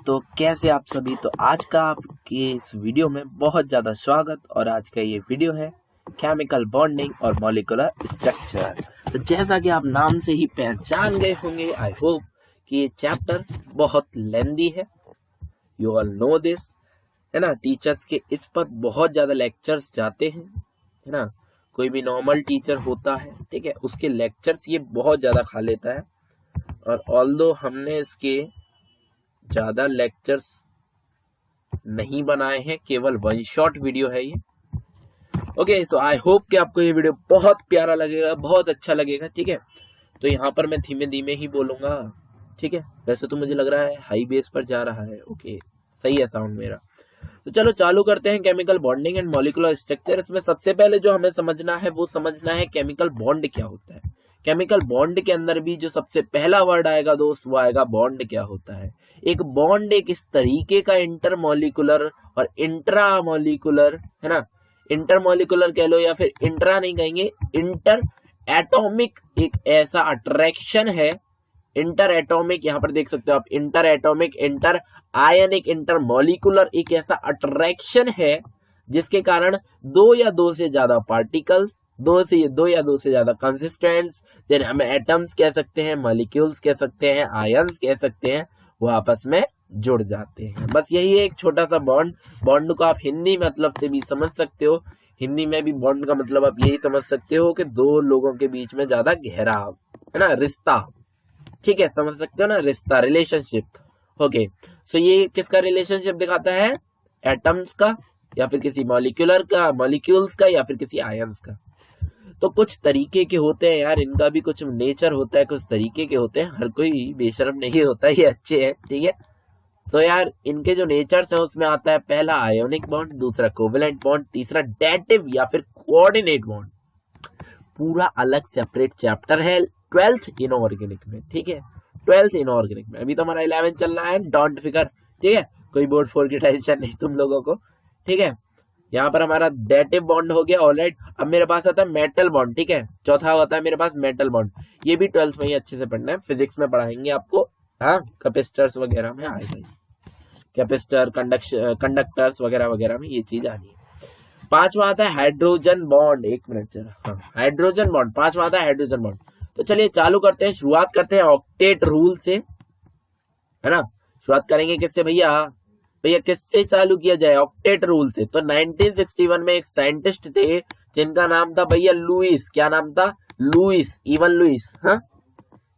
दोस्तों, कैसे आप सभी। तो आज का आपके इस वीडियो में बहुत ज़्यादा स्वागत। और आज का ये वीडियो है केमिकल बॉन्डिंग और मॉलिक्यूलर स्ट्रक्चर। तो जैसा कि आप नाम से ही पहचान गए होंगे, आई होप कि ये चैप्टर बहुत लेंदी है। यू ऑल नो दिस, है ना। टीचर्स के इस पर बहुत ज़्यादा लेक्चर्स जाते हैं, है ना। कोई भी नॉर्मल टीचर होता है, ठीक है, उसके लेक्चर्स ये बहुत ज़्यादा खा लेता है। और ऑल्दो हमने इसके ज़्यादा लेक्चर्स नहीं बनाए हैं, केवल वन शॉट वीडियो है ये। ओके, सो आई होप कि आपको ये वीडियो बहुत प्यारा लगेगा, बहुत अच्छा लगेगा, ठीक है। तो यहाँ पर मैं धीमे धीमे ही बोलूँगा, ठीक है। वैसे तो मुझे लग रहा है हाई बेस पर जा रहा है। ओके, सही है साउंड मेरा। तो चलो चालू करते हैं chemical bonding and molecular structure. इसमें सबसे पहले जो हमें समझना है वो समझना है केमिकल बॉन्ड क्या होता है। केमिकल बॉन्ड के अंदर भी जो सबसे पहला वर्ड आएगा दोस्त, वो आएगा बॉन्ड क्या होता है। एक बॉन्ड एक इस तरीके का इंटरमॉलिक्यूलर और इंट्रामॉलिक्यूलर, है ना। इंटरमॉलिक्यूलर कह लो या फिर इंट्रा नहीं कहेंगे, इंटर एटॉमिक एक ऐसा अट्रैक्शन है। इंटर एटॉमिक, यहाँ पर देख सकते हो आप, इंटर एटॉमिक, इंटर आयनिक, इंटर मॉलिक्यूलर एक ऐसा अट्रैक्शन है जिसके कारण दो या दो से ज्यादा पार्टिकल्स, दो या दो से ज्यादा कंसिस्टेंट्स, जिन्हें हम एटम्स कह सकते हैं, मॉलिक्यूल्स कह सकते हैं, आयंस कह सकते हैं, वो आपस में जुड़ जाते हैं। बस यही है एक छोटा सा बॉन्ड। बॉन्ड को आप हिंदी मतलब से भी समझ सकते हो। हिंदी में भी बॉन्ड का मतलब आप यही समझ सकते हो कि दो लोगों के बीच में ज्यादा गहरा, है ना, रिश्ता, ठीक है, समझ सकते हो ना, रिश्ता, रिलेशनशिप। ओके, सो ये किसका रिलेशनशिप दिखाता है? एटम्स का, या फिर किसी मॉलिक्यूलर का, मॉलिक्यूल्स का, या फिर किसी आयंस का। तो कुछ तरीके के होते हैं यार, इनका भी कुछ नेचर होता है, कुछ तरीके के होते हैं। हर कोई बेशर्म नहीं होता, ये अच्छे हैं, ठीक है। तो यार इनके जो नेचर्स हैं उसमें आता है पहला आयोनिक बॉन्ड, दूसरा कोवेलेंट बॉन्ड, तीसरा डेटिव या फिर कोऑर्डिनेट बॉन्ड। पूरा अलग सेपरेट चैप्टर है 12th इनऑर्गेनिक में, ठीक है। 12th इनऑर्गेनिक में, अभी तो हमारा 11 चल रहा है, डोंट फिकर, ठीक है। कोई बोर्ड 4 की टेंशन नहीं तुम लोगों को, ठीक है। यहाँ पर हमारा डेटिव बॉन्ड हो गया, ऑलराइट। अब मेरे पास आता है मेटल बॉन्ड, ठीक है। चौथा होता है मेरे पास मेटल बॉन्ड। ये भी 12th में ही अच्छे से पढ़ना है, फिजिक्स में पढ़ाएंगे आपको, हाँ, कैपेसिटर्स वगैरह में आएगा, कैपेसिटर, कंडक्टर्स वगैरह वगैरह में ये चीज आनी है। पांचवा आता है हाइड्रोजन बॉन्ड। एक मिनट जरा, हाँ, हाइड्रोजन बॉन्ड पांचवा आता है, हाइड्रोजन बॉन्ड। तो चलिए चालू करते हैं, शुरुआत करते हैं ऑक्टेट रूल से, है ना। शुरुआत करेंगे किससे भैया? भैया किससे चालू किया जाए? ऑक्टेट रूल से। तो 1961 में एक साइंटिस्ट थे जिनका नाम था भैया लुइस। क्या नाम था? लुइस, इवन लुइस, हाँ,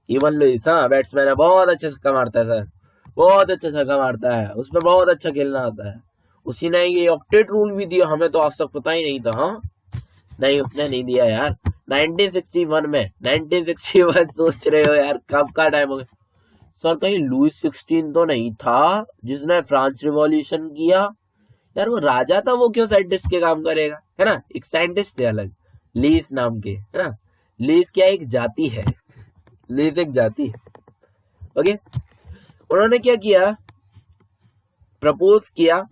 इवन लुइस, हाँ, बैट्समैन है, बहुत अच्छे छक्का मारता है सर, बहुत अच्छा छक्का मारता है, उसमें बहुत अच्छा खेलना आता है। उसी ने ये ऑक्टेट रूल भी दिया, हमें तो आज तक पता ही नहीं था। हाँ, नहीं, उसने नहीं दिया यार, 1961 में। 1961 सोच रहे हो यार, कब का टाइम हो गया सर? कहीं लुइस 16 तो नहीं था जिसने फ्रांस रिवॉल्यूशन किया? यार वो राजा था, वो क्यों साइंटिस्ट के काम करेगा, है ना। एक साइंटिस्ट थे अलग, लीस नाम के, है ना। लीस क्या एक जाति है, लीस एक जाति है। ओके, उन्होंने क्या किया? प्रपोज किया,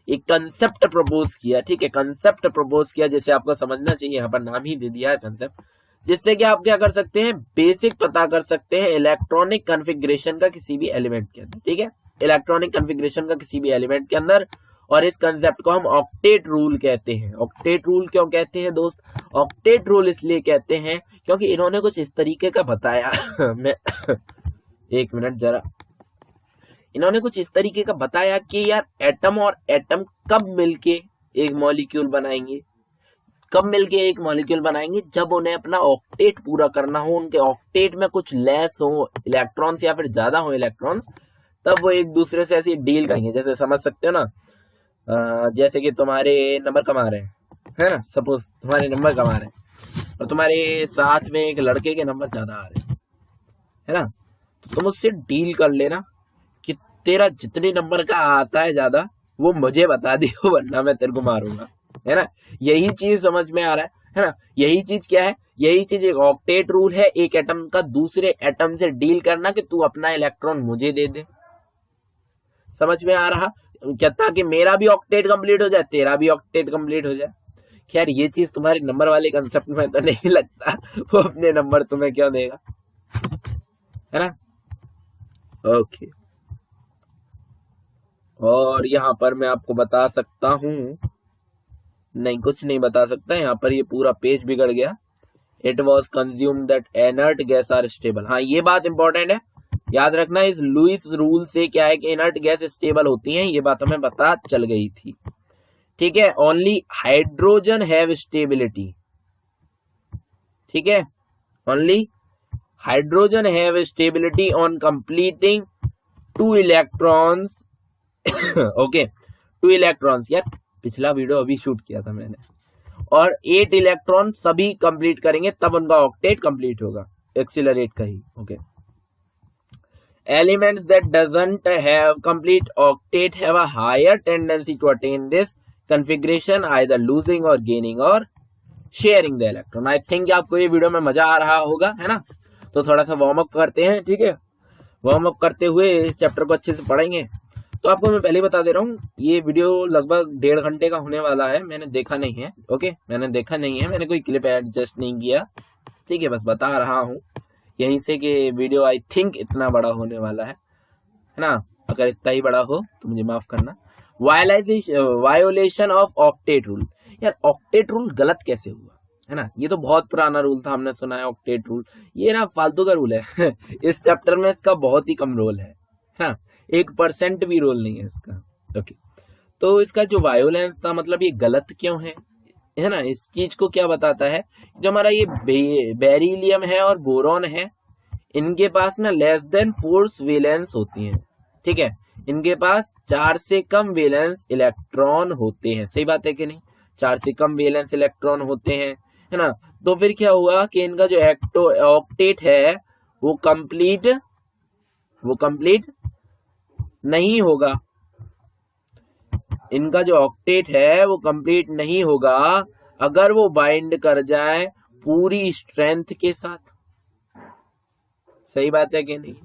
एक कंसेप्ट प्रपोज किया, ठीक है। कंसेप्ट प्रपोज किया, जैसे आपको समझना चाहिए, यहाँ पर नाम ही दे दिया है कंसेप्ट, जिससे कि आप क्या कर सकते हैं? बेसिक पता कर सकते हैं इलेक्ट्रॉनिक कॉन्फ़िगरेशन का किसी भी एलिमेंट के अंदर, ठीक है, इलेक्ट्रॉनिक कॉन्फ़िगरेशन का किसी भी एलिमेंट के अंदर। और इस कंसेप्ट को हम ऑक्टेट रूल कहते हैं। ऑक्टेट रूल क्यों कहते हैं दोस्त? ऑक्टेट रूल इसलिए कहते हैं क्योंकि इन्होंने कुछ इस तरीके का बताया मैं एक मिनट जरा, इन्होंने कुछ इस तरीके का बताया कि यार एटम और एटम कब मिलके एक मॉलिक्यूल बनाएंगे, कब मिलके एक मॉलिक्यूल बनाएंगे? जब उन्हें अपना ऑक्टेट पूरा करना हो, उनके ऑक्टेट में कुछ लेस हो इलेक्ट्रॉन्स या फिर ज्यादा हो इलेक्ट्रॉन्स, तब वो एक दूसरे से ऐसी डील करेंगे। जैसे समझ सकते हो ना, जैसे कि तुम्हारे नंबर कमा रहे हैं, है ना, सपोज तुम्हारे नंबर कमा रहे हैं और तुम्हारे साथ में एक लड़के के नंबर ज्यादा आ रहे हैं, है ना। तो तुम उससे डील कर लेना कि तेरा जितने नंबर का आता है ज्यादा, वो मुझे बता दियो, वरना मैं तेरे को मारूंगा, है ना। यही चीज समझ में आ रहा है ना। यही चीज क्या है? यही चीज एक ऑक्टेट रूल है, एक एटम का दूसरे एटम से डील करना कि तू अपना इलेक्ट्रॉन मुझे दे दे। समझ में आ रहा क्या? ताकि मेरा भी ऑक्टेट कंप्लीट हो जाए, तेरा भी ऑक्टेट कंप्लीट हो जाए। खैर ये चीज तुम्हारे नंबर वाले कंसेप्ट में तो नहीं लगता, वो अपने नंबर तुम्हें क्यों देगा, है ना। ओके, और यहाँ पर मैं आपको बता सकता हूँ, नहीं कुछ नहीं बता सकता, यहाँ पर ये पूरा पेज बिगड़ गया। It was consume that inert gas are stable. हाँ ये बात इंपॉर्टेंट है, याद रखना इस लुईस रूल से क्या है कि इनर्ट गैस स्टेबल होती हैं, ये बात हमें पता चल गई थी। ठीक है, ओनली हाइड्रोजन हैव स्टेबिलिटी। ठीक है, only hydrogen have stability on completing 2 electrons. Okay 2 electrons, यार पिछला वीडियो अभी शूट किया था मैंने, और 8 इलेक्ट्रॉन सभी कंप्लीट करेंगे तब उनका ऑक्टेट कंप्लीट होगा, एक्सीलरेट का ही। Okay, elements that doesn't have complete octet have a higher tendency to attain this configuration, either losing or gaining or sharing the electron. I think आपको ये वीडियो में मजा आ रहा होगा, है ना। तो थोड़ा सा वार्म अप करते हैं, ठीक है। वार्म अप करते हुए इस चैप्टर को अच्छे से पढ़ेंगे। तो आपको मैं पहले बता दे रहा हूँ, ये वीडियो लगभग 1.5 घंटे का होने वाला है। मैंने देखा नहीं है, ओके, मैंने देखा नहीं है, मैंने कोई क्लिप एडजस्ट नहीं किया, ठीक है, बस बता रहा हूँ यहीं से कि वीडियो आई थिंक इतना बड़ा होने वाला है ना। अगर इतना ही बड़ा हो तो मुझे माफ करना। Violation of octet rule. यार ऑक्टेट रूल गलत कैसे हुआ, है ना। ये तो बहुत पुराना रूल था, हमने सुना है ऑक्टेट रूल, ये ना फालतू का रूल है। इस चैप्टर में इसका बहुत ही कम रोल है ना, 1% भी रोल नहीं है इसका। ओके, तो इसका जो वायोलेंस था, मतलब ये गलत क्यों है ना। इस चीज को क्या बताता है, जो हमारा ये बेरिलियम है और बोरॉन है, इनके पास ना लेस देन 4 वैलेंस होती हैं। ठीक है, इनके पास 4 से कम वैलेंस इलेक्ट्रॉन होते हैं। सही बात है कि नहीं, 4 से कम वैलेंस इलेक्ट्रॉन होते हैं, है ना। तो फिर क्या हुआ कि इनका जो ऑक्टेट है वो कंप्लीट नहीं होगा। इनका जो ऑक्टेट है वो कंप्लीट नहीं होगा अगर वो बाइंड कर जाए पूरी स्ट्रेंथ के साथ। सही बात है कि नहीं,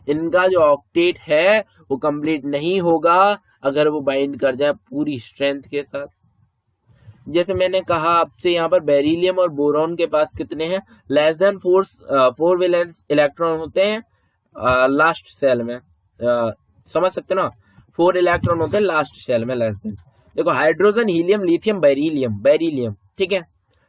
इनका जो ऑक्टेट है वो कंप्लीट नहीं होगा अगर वो बाइंड कर जाए पूरी स्ट्रेंथ के साथ। जैसे मैंने कहा आपसे, यहाँ पर बेरिलियम और बोरॉन के पास कितने हैं, लेस देन 4 वैलेंस इलेक्ट्रॉन होते हैं लास्ट सेल में। समझ सकते ना, 4 इलेक्ट्रॉन होते हैं लास्ट सेल में, लेस देन। देखो हाइड्रोजन, हीलियम, लिथियम, बेरिलियम, ठीक है,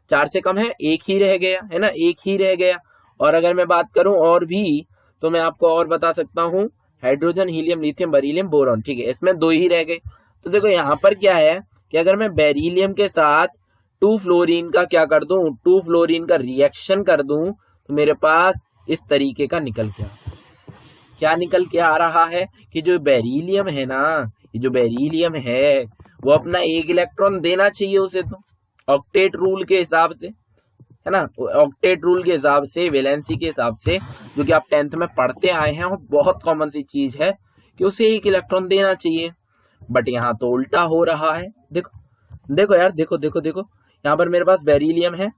4 से कम है, एक ही रह गया, है ना, एक ही रह गया। और अगर मैं बात करूं और भी, तो मैं आपको और बता सकता हूं, hydrogen, helium, lithium, beryllium, boron, ठीक है, इसमें 2 ही रह गए। तो देखो यहाँ पर क्या है कि अगर मैं बेरिलियम के साथ 2 फ्लोरीन का क्या कर दूं, 2 फ्लोरीन का रिएक्शन कर दूं, तो मेरे पास इस तरीके का निकल क्या निकल के आ रहा है कि जो बेरिलियम है ना, ये जो बेरिलियम है वो अपना 1 इलेक्ट्रॉन देना चाहिए उसे, तो ऑक्टेट रूल के हिसाब से, है ना, ऑक्टेट रूल के हिसाब से, वैलेंसी के हिसाब से, जो कि आप 10th में पढ़ते आए हैं, और बहुत कॉमन सी चीज है कि उसे 1 इलेक्ट्रॉन देना चाहिए। बट यहाँ तो उल्टा हो रहा है। देखो यार, देखो यहाँ पर मेरे पास बेरिलियम है,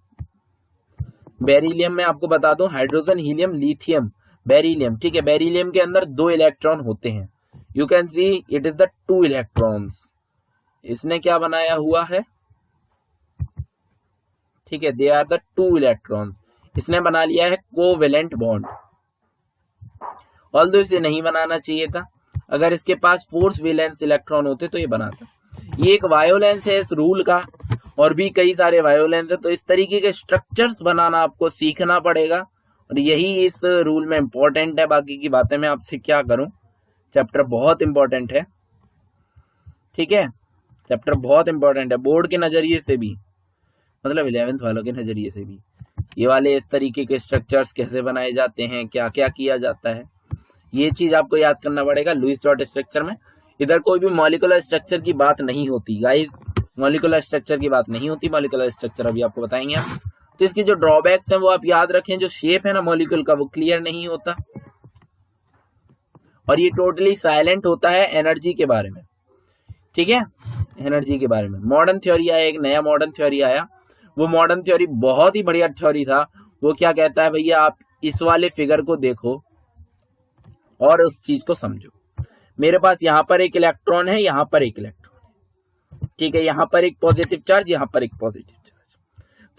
बेरिलियम में आपको बता दूं, हाइड्रोजन, हीलियम, लिथियम, बेरिलियम, ठीक है, बेरिलियम के अंदर 2 इलेक्ट्रॉन होते हैं। You can see it is the 2 electrons. इसने क्या बनाया हुआ है, ठीक है, दे आर द 2 इलेक्ट्रॉन्स। इसने बना लिया है कोवेलेंट बॉन्ड, ऑल्दो इसे नहीं बनाना चाहिए था। अगर इसके पास 4 वैलेंस इलेक्ट्रॉन होते तो ये बनाता। ये एक वायोलेंस है इस रूल का, और भी कई सारे वायोलेंस है। तो इस तरीके के स्ट्रक्चर्स बनाना आपको सीखना पड़ेगा, और यही इस रूल में इंपॉर्टेंट है। बाकी की बातें मैं आपसे क्या करूं, चैप्टर बहुत इंपॉर्टेंट है, ठीक है, चैप्टर बहुत इंपॉर्टेंट है बोर्ड के नजरिए से भी, मतलब 11th वालों के नजरिए से भी। ये वाले इस तरीके के स्ट्रक्चर्स कैसे बनाए जाते हैं, क्या क्या किया जाता है, ये चीज आपको याद करना पड़ेगा। लुईस डॉट स्ट्रक्चर में इधर कोई भी मॉलिक्यूलर स्ट्रक्चर की बात नहीं होती गाइस, मॉलिक्यूलर स्ट्रक्चर की बात नहीं होती। मॉलिक्यूलर स्ट्रक्चर अभी आपको बताएंगे हम। तो इसकी जो ड्रॉबैक्स हैं वो आप याद रखें, जो शेप है ना मॉलिक्यूल का वो क्लियर नहीं होता, और ये टोटली साइलेंट होता है एनर्जी के बारे में, ठीक है, एनर्जी के बारे में। मॉडर्न थ्योरी आया, एक नया मॉडर्न थ्योरी आया, वो मॉडर्न थ्योरी बहुत ही बढ़िया थ्योरी था। वो क्या कहता है, भैया आप इस वाले फिगर को देखो और उस चीज को समझो। मेरे पास यहाँ पर एक इलेक्ट्रॉन है, यहाँ पर एक इलेक्ट्रॉन है, ठीक है, यहाँ पर एक पॉजिटिव चार्ज, यहाँ पर एक पॉजिटिव चार्ज।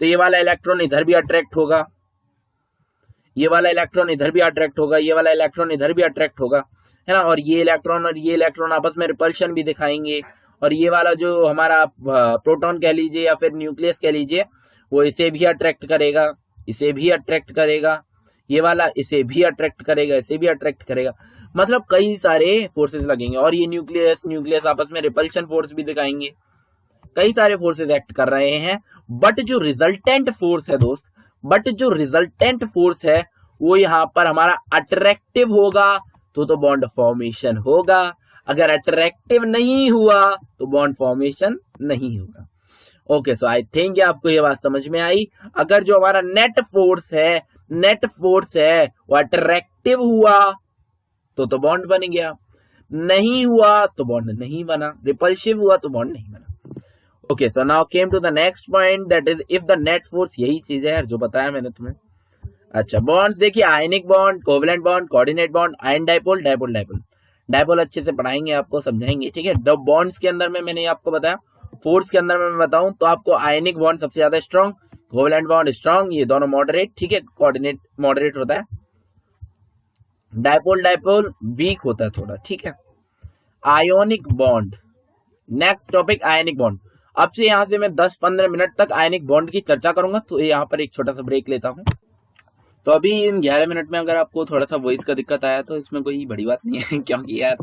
तो ये वाला इलेक्ट्रॉन इधर भी अट्रैक्ट होगा, ये वाला इलेक्ट्रॉन इधर भी अट्रैक्ट होगा, ये वाला इलेक्ट्रॉन इधर भी अट्रैक्ट होगा, है ना, और ये इलेक्ट्रॉन आपस में रिपल्शन भी दिखाएंगे, और ये वाला जो हमारा प्रोटॉन कह लीजिए या फिर न्यूक्लियस कह लीजिए, वो इसे भी अट्रैक्ट करेगा, इसे भी अट्रैक्ट करेगा, ये वाला इसे भी अट्रैक्ट करेगा, इसे भी अट्रैक्ट करेगा, मतलब कई सारे फोर्सेस लगेंगे। और ये न्यूक्लियस आपस में रिपल्शन फोर्स भी दिखाएंगे, कई सारे फोर्सेस एक्ट कर रहे हैं। बट जो रिजल्टेंट फोर्स है दोस्त, वो यहाँ पर हमारा अट्रैक्टिव होगा तो बॉन्ड फॉर्मेशन होगा, अगर अट्रैक्टिव नहीं हुआ तो बॉन्ड फॉर्मेशन नहीं होगा। ओके, सो आई थिंक आपको ये बात समझ में आई। अगर जो हमारा नेट फोर्स है वो अट्रैक्टिव हुआ तो बॉन्ड बन गया, नहीं हुआ तो बॉन्ड नहीं बना, रिपल्सिव हुआ तो बॉन्ड नहीं बना। Okay, so now came to the next point, that is if the net force, यही चीज है यार जो बताया मैंने तुम्हें। अच्छा, बॉन्ड्स देखिए, ionic bond, covalent bond, coordinate bond, ion dipole, dipole अच्छे से पढ़ाएंगे, आपको समझाएंगे, ठीक है। द बॉन्ड्स के अंदर में मैंने आपको बताया, फोर्स के अंदर में मैं बताऊं तो आपको आयनिक बॉन्ड सबसे ज्यादा स्ट्रॉन्ग, कोवेलेंट बॉन्ड स्ट्रॉन्ग, ये दोनों मॉडरेट, ठीक है, कोऑर्डिनेट मॉडरेट होता है, डाइपोल वीक होता है थोड़ा, ठीक है। Ionic bond, next topic ionic bond. अब से यहां से मैं 10-15 मिनट तक आयनिक बॉन्ड की चर्चा करूंगा, तो यहाँ पर एक छोटा सा ब्रेक लेता हूं। तो अभी इन 11 मिनट में अगर आपको थोड़ा सा वॉइस का दिक्कत आया तो इसमें कोई बड़ी बात नहीं है क्योंकि यार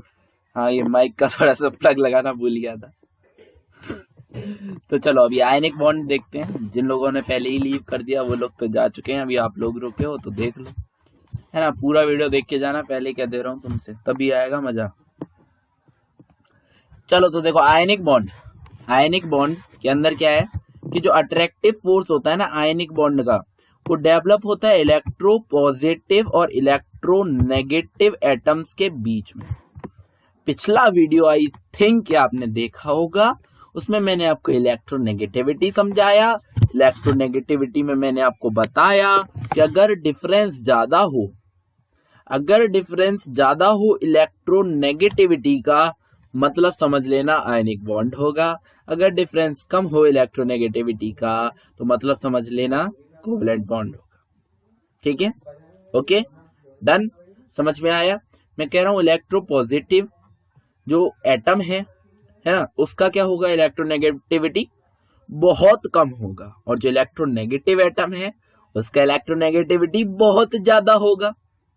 हाँ, ये माइक का थोड़ा सा प्लग लगाना भूल गया था। तो चलो अभी आयनिक बॉन्ड देखते हैं। जिन लोगों ने पहले ही लीव कर दिया वो लोग तो जा चुके हैं, अभी आप लोग रुके हो तो देख लो, है ना, पूरा वीडियो देख के जाना, पहले क्या दे रहा हूँ तुमसे, तभी आएगा मजा। चलो तो देखो, आयनिक बॉन्ड के अंदर क्या है कि जो अट्रैक्टिव फोर्स होता है ना आयनिक बॉन्ड का, वो डेवलप होता है इलेक्ट्रो पॉजिटिव और इलेक्ट्रो नेगेटिव एटम्स के बीच में। पिछला वीडियो आई थिंक आपने देखा होगा, उसमें मैंने आपको इलेक्ट्रोनेगेटिविटी समझाया। इलेक्ट्रोनेगेटिविटी में मैंने आपको बताया कि अगर डिफरेंस ज्यादा हो इलेक्ट्रोनेगेटिविटी का, मतलब समझ लेना आयनिक बॉन्ड होगा। अगर डिफरेंस कम हो इलेक्ट्रोनेगेटिविटी का तो मतलब समझ लेना कोवेलेंट बॉन्ड होगा, ठीक है। ओके, डन, समझ में आया। मैं कह रहा हूं इलेक्ट्रोपॉजिटिव जो एटम है ना, उसका क्या होगा, इलेक्ट्रोनेगेटिविटी बहुत कम होगा, और जो इलेक्ट्रोनेगेटिव एटम है उसका इलेक्ट्रोनेगेटिविटी बहुत ज्यादा होगा।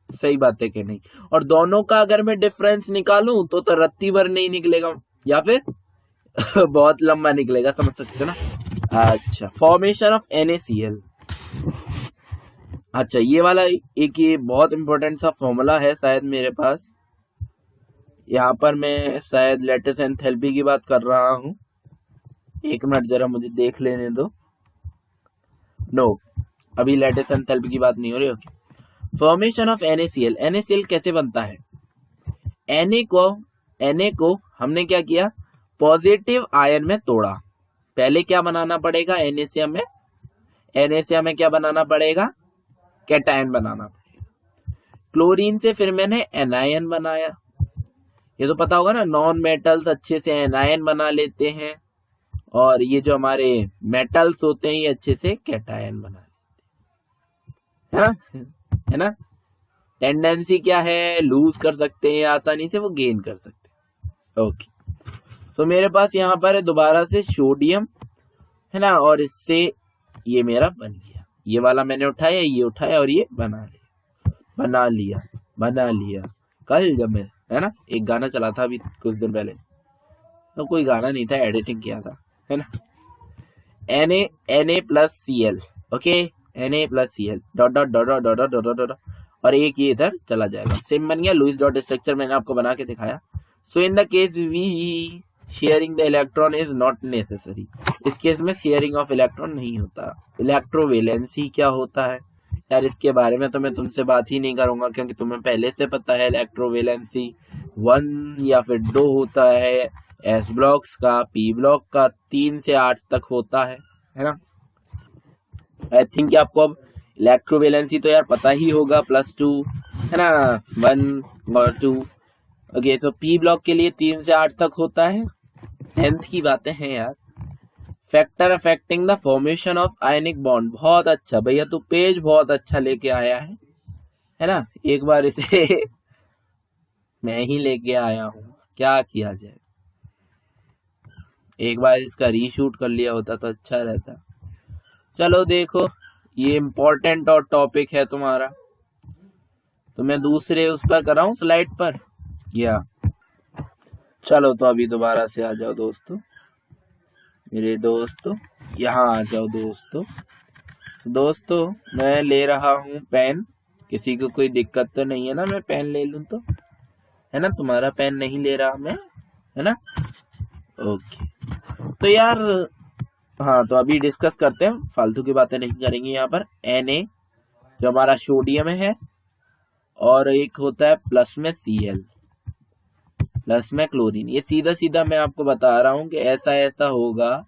सही बात है कि नहीं। और दोनों का अगर मैं डिफरेंस निकालूं तो रत्ती भर नहीं निकलेगा, या फिर बहुत लंबा निकलेगा, समझ सकते हो ना। अच्छा, फॉर्मेशन ऑफ NaCl। अच्छा, ये वाला एक ये बहुत इंपॉर्टेंट सा फॉर्मूला है शायद मेरे पास, यहाँ पर मैं शायद लैटिस एंथैल्पी की बात कर रहा हूं, एक मिनट जरा मुझे देख लेने दो। नो, अभी लैटिस एंथैल्पी की बात नहीं हो रही। ओके, फॉर्मेशन ऑफ NaCl कैसे बनता है। Na को हमने क्या किया, पॉजिटिव आयन में तोड़ा। पहले क्या बनाना पड़ेगा, NaCl में क्या बनाना पड़ेगा, कैटायन बनाना पड़ेगा। क्लोरीन से फिर मैंने एनायन बनाया, ये तो पता होगा ना, नॉन मेटल्स अच्छे से एनायन बना लेते हैं, और ये जो हमारे मेटल्स होते हैं ये अच्छे से कैटायन बना लेते हैं, है ना। टेंडेंसी क्या है, लूज कर सकते हैं आसानी से, वो गेन कर सकते हैं। ओके, तो मेरे पास यहाँ पर है दोबारा से सोडियम, है ना, और इससे ये मेरा बन गया, ये वाला मैंने उठाया, ये उठाया और ये बना लिया। कल जब मैं, है ना, एक गाना चला था अभी कुछ दिन पहले, तो कोई गाना नहीं था, एडिटिंग किया था, है ना। Na+Cl, ओके, Na+Cl डॉट और एक ये इधर चला जाएगा, सेम बन गया। लुईस डॉट स्ट्रक्चर मैंने आपको बना के दिखाया। So in the case we sharing the electron is not necessary, इस केस में शेयरिंग ऑफ इलेक्ट्रॉन नहीं होता। इलेक्ट्रोवेलेंसी क्या होता है यार, इसके बारे में तो मैं तुमसे बात ही नहीं करूंगा, क्योंकि तुम्हें पहले से पता है इलेक्ट्रोवेलेंसी 1 या फिर 2 होता है, S ब्लॉक्स का, P ब्लॉक का 3 से 8 तक होता है ना। आई थिंक आपको अब इलेक्ट्रोवेलेंसी तो यार पता ही होगा, +2 है ना, 1 और 2। ओके, सो P ब्लॉक के लिए 3 से 8 तक होता है। 10th की बातें हैं यार। Factor affecting the formation of ionic bond, बहुत अच्छा भैया, तो पेज बहुत अच्छा लेके आया है ना। एक बार इसे मैं ही लेके आया हूँ, क्या किया जाए। एक बार इसका रीशूट कर लिया होता तो अच्छा रहता। चलो देखो, ये इम्पोर्टेंट और टॉपिक है तुम्हारा, तो मैं दूसरे उस पर कराऊं स्लाइड पर या चलो। तो अभी दोबारा से आ जाओ दोस्तों, मेरे दोस्तों यहाँ आ जाओ दोस्तों मैं ले रहा हूँ पेन। किसी को कोई दिक्कत तो नहीं है ना, मैं पेन ले लूं तो, है ना? तुम्हारा पेन नहीं ले रहा मैं, है ना? ओके, तो यार हाँ, तो अभी डिस्कस करते हैं, फालतू की बातें नहीं करेंगे यहाँ पर। Na जो हमारा सोडियम है, और एक होता है प्लस में Cl, प्लस में क्लोरीन। ये सीधा सीधा मैं आपको बता रहा हूँ कि ऐसा ऐसा होगा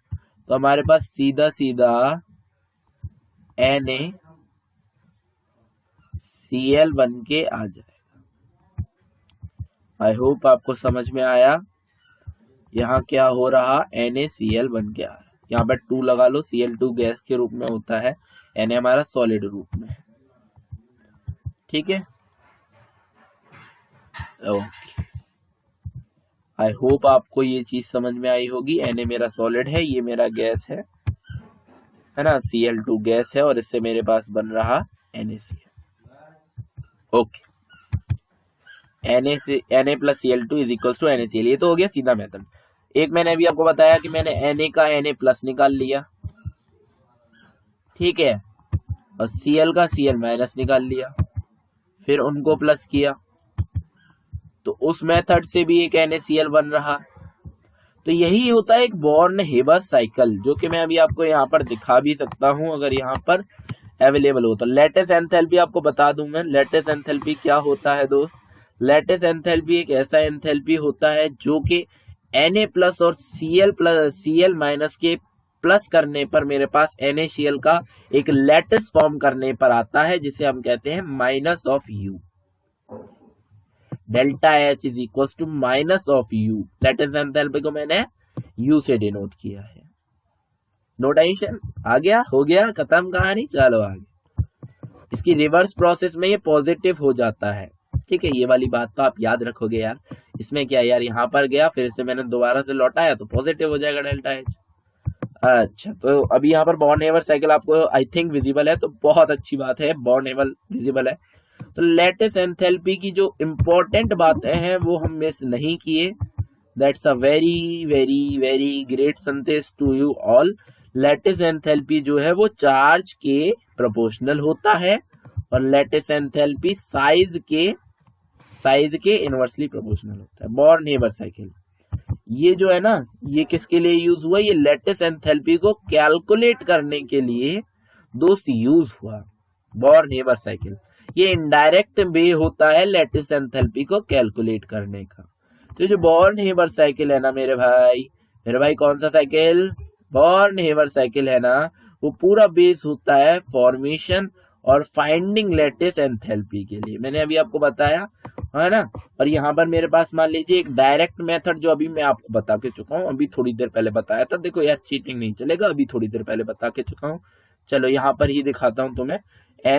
तो हमारे पास सीधा सीधा NaCl बन के आ जाएगा। आई होप आपको समझ में आया। यहाँ क्या हो रहा, NaCl बन के आ रहा है। यहाँ पर 2 लगा लो, Cl2 गैस के रूप में होता है, Na हमारा सॉलिड रूप में, ठीक है? ओके, आई होप आपको ये चीज समझ में आई होगी। Na मेरा सॉलिड है, ये मेरा गैस है ना? Cl2 गैस है और इससे मेरे पास बन रहा NaCl। Okay, Na plus Cl2 is equals to NaCl। ये तो हो गया सीधा मेथड। एक मैंने अभी आपको बताया कि मैंने Na का Na प्लस निकाल लिया, ठीक है, और Cl का Cl माइनस निकाल लिया, फिर उनको प्लस किया, तो उस मेथड से भी एक NaCl बन रहा। तो यही होता है एक बॉर्न हेबर साइकिल, जो कि मैं अभी आपको यहाँ पर दिखा भी सकता हूँ अगर यहाँ पर अवेलेबल हो तो। लैटिस एंथैल्पी आपको बता दूं मैं। लैटिस एंथैल्पी क्या होता है दोस्त? लैटिस एंथैल्पी एक ऐसा एंथैल्पी होता है जो कि Na प्लस और Cl माइनस के प्लस करने पर मेरे पास NaCl का एक लैटिस फॉर्म करने पर आता है, जिसे हम कहते हैं minus of U। Delta H is equal to minus of U। Lattice enthalpy को मैंने U से डिनोट किया है। नोटेशन आ गया, हो गया, खत्म कहानी। चलो आगे। इसकी रिवर्स प्रोसेस में ये पॉजिटिव हो जाता है, ठीक है? ये वाली बात तो आप याद रखोगे यार। इसमें क्या यार, यहाँ पर गया, फिर से मैंने दोबारा से लौटाया तो पॉजिटिव हो जाएगा डेल्टा H। अच्छा, तो अभी यहाँ पर बॉर्न हेबर साइकिल आपको आई थिंक विजिबल है, तो बहुत अच्छी बात है, बॉर्न हेबर विजिबल है। तो लैटिस एंथैल्पी की जो इम्पोर्टेंट बातें हैं वो हम मिस नहीं किए। That's a very very very great संदेश to you all. Lattice enthalpy जो है वो चार्ज के प्रोपोर्शनल होता है, और लैटिस एंथैल्पी साइज के इनवर्सली प्रोपोर्शनल होता है। बॉर्न हेबर साइकिल ये जो है ना, ये किसके लिए यूज हुआ? ये लैटिस एंथैल्पी को कैलकुलेट करने के लिए दोस्त यूज हुआ बॉर्न हेबर साइकिल। ये इनडायरेक्ट वे होता है लैटिस एंथैल्पी को कैलकुलेट करने का। तो जो बॉर्न हेबर साइकिल है ना मेरे भाई कौन सा साइकिल? बॉर्न हेबर साइकिल है ना, वो पूरा बेस होता है फॉर्मेशन और फाइंडिंग लैटिस एंथैल्पी के लिए। मैंने अभी आपको बताया है ना। और यहाँ पर मेरे पास मान लीजिए एक डायरेक्ट मेथड जो अभी मैं आपको बता के चुका हूँ, अभी थोड़ी देर पहले बताया था। देखो यार, चीटिंग नहीं चलेगा, अभी थोड़ी देर पहले बता के चुका हूँ। चलो यहाँ पर ही दिखाता हूँ तुम्हें।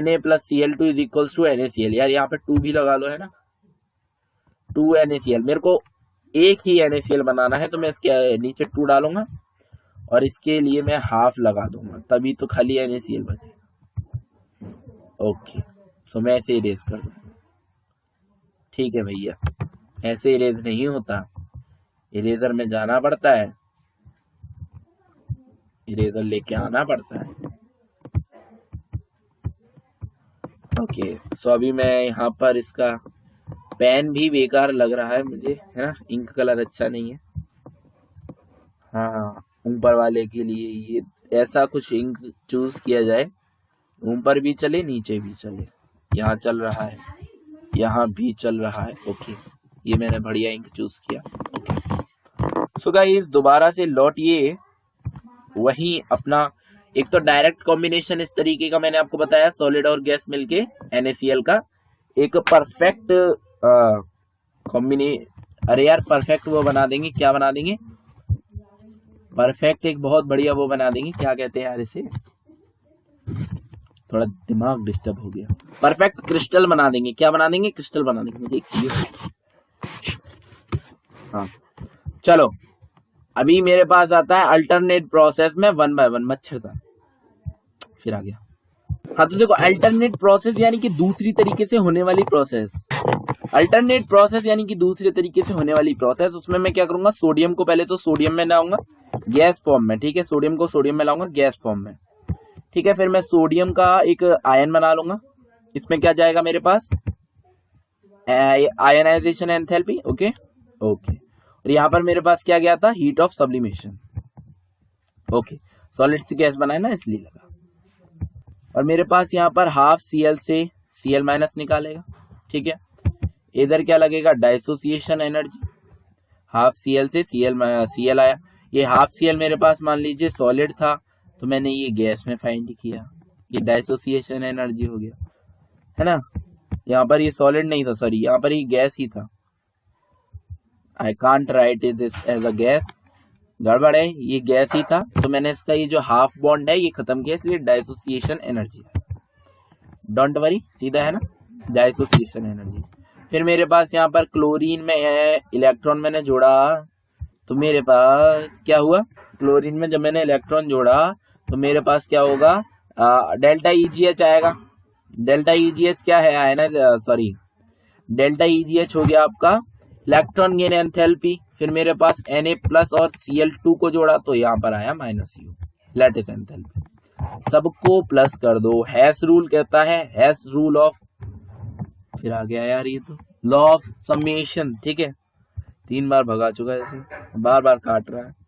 Na plus Cl2 is equals to NaCl। यार यहाँ पे 2 भी लगा लो, है ना, 2 NaCl। मेरे को एक ही NaCl बनाना है, तो मैं इसके नीचे 2 डालूंगा और इसके लिए मैं हाफ लगा दूंगा, तभी तो खाली NaCl बचेगा। ओके, सो मैं ऐसे इरेज कर दूंगा। ठीक है भैया, ऐसे इरेज नहीं होता, इरेजर में जाना पड़ता है, इरेजर लेके आना पड़ता है। ओके, सो अभी मैं यहाँ पर इसका पेन भी बेकार लग रहा है मुझे, है ना, इंक कलर अच्छा नहीं है। हाँ, ऊपर वाले के लिए ये ऐसा कुछ इंक चूज किया जाए, ऊपर भी चले नीचे भी चले। यहाँ चल रहा है, यहाँ भी चल रहा है। ओके, ये मैंने बढ़िया इंक चूज किया। ओके, सो गाइस दोबारा से लौटिए वही अपना। एक तो डायरेक्ट कॉम्बिनेशन इस तरीके का मैंने आपको बताया, सॉलिड और गैस मिलके NaCl का एक परफेक्ट अरे यार परफेक्ट वो बना देंगे, क्या बना देंगे? परफेक्ट एक बहुत बढ़िया वो बना देंगे, क्या कहते हैं यार इसे, थोड़ा दिमाग डिस्टर्ब हो गया। परफेक्ट क्रिस्टल बना देंगे। क्या बना देंगे? क्रिस्टल बना देंगे। मुझे हाँ चलो, अभी मेरे पास आता है अल्टरनेट प्रोसेस में 1 by 1 मच्छर था, फिर आ गया। हाँ तो देखो, अल्टरनेट प्रोसेस यानी कि दूसरी तरीके से होने वाली प्रोसेस। अल्टरनेट प्रोसेस यानी कि दूसरे तरीके से होने वाली प्रोसेस। उसमें मैं क्या करूंगा, सोडियम को पहले तो सोडियम में लाऊंगा गैस फॉर्म में, ठीक है, सोडियम को सोडियम में लाऊंगा गैस फॉर्म में, ठीक है। फिर मैं सोडियम का एक आयन बना लूंगा, इसमें क्या जाएगा मेरे पास, आयनाइजेशन एंथैल्पी, ओके ओके। और यहाँ पर मेरे पास क्या गया था, heat of sublimation, okay, solid से गैस बनाए ना इसलिए लगा। और मेरे पास यहाँ पर हाफ Cl से Cl माइनस निकालेगा, ठीक है। इधर क्या लगेगा, डाइसोसिएशन एनर्जी, हाफ Cl से Cl आया। ये हाफ Cl मेरे पास मान लीजिए सॉलिड था, तो मैंने ये गैस में फाइंड किया, ये डाइसोसिएशन एनर्जी हो गया, है ना। यहाँ पर ये सॉलिड नहीं था, सॉरी, यहाँ पर ये गैस ही था। I can't write this as a gas, गड़बड़ है, ये गैस ही था, तो मैंने इसका ये जो हाफ बॉन्ड है ये खत्म किया, इसलिए डाइसोसिएशन एनर्जी, डोंट वरी, सीधा है ना, डाइसोसिएशन एनर्जी। फिर मेरे पास यहाँ पर क्लोरीन में इलेक्ट्रॉन मैंने जोड़ा, तो मेरे पास क्या हुआ, क्लोरीन में जब मैंने इलेक्ट्रॉन जोड़ा तो मेरे पास क्या होगा, डेल्टा EGH आएगा। डेल्टा EGH क्या है, आयना, सॉरी, डेल्टा EGH हो गया आपका इलेक्ट्रॉन गेन एंथैल्पी। फिर मेरे पास Na प्लस और Cl2 को जोड़ा तो यहाँ पर आया -U, लैटिस एंथैल्पी। सबको प्लस कर दो, हैश रूल कहता है, हैश रूल ऑफ, फिर आ गया यार ये तो लॉ ऑफ समेशन, ठीक है, 3 बार भगा चुका है इसे, बार बार काट रहा है।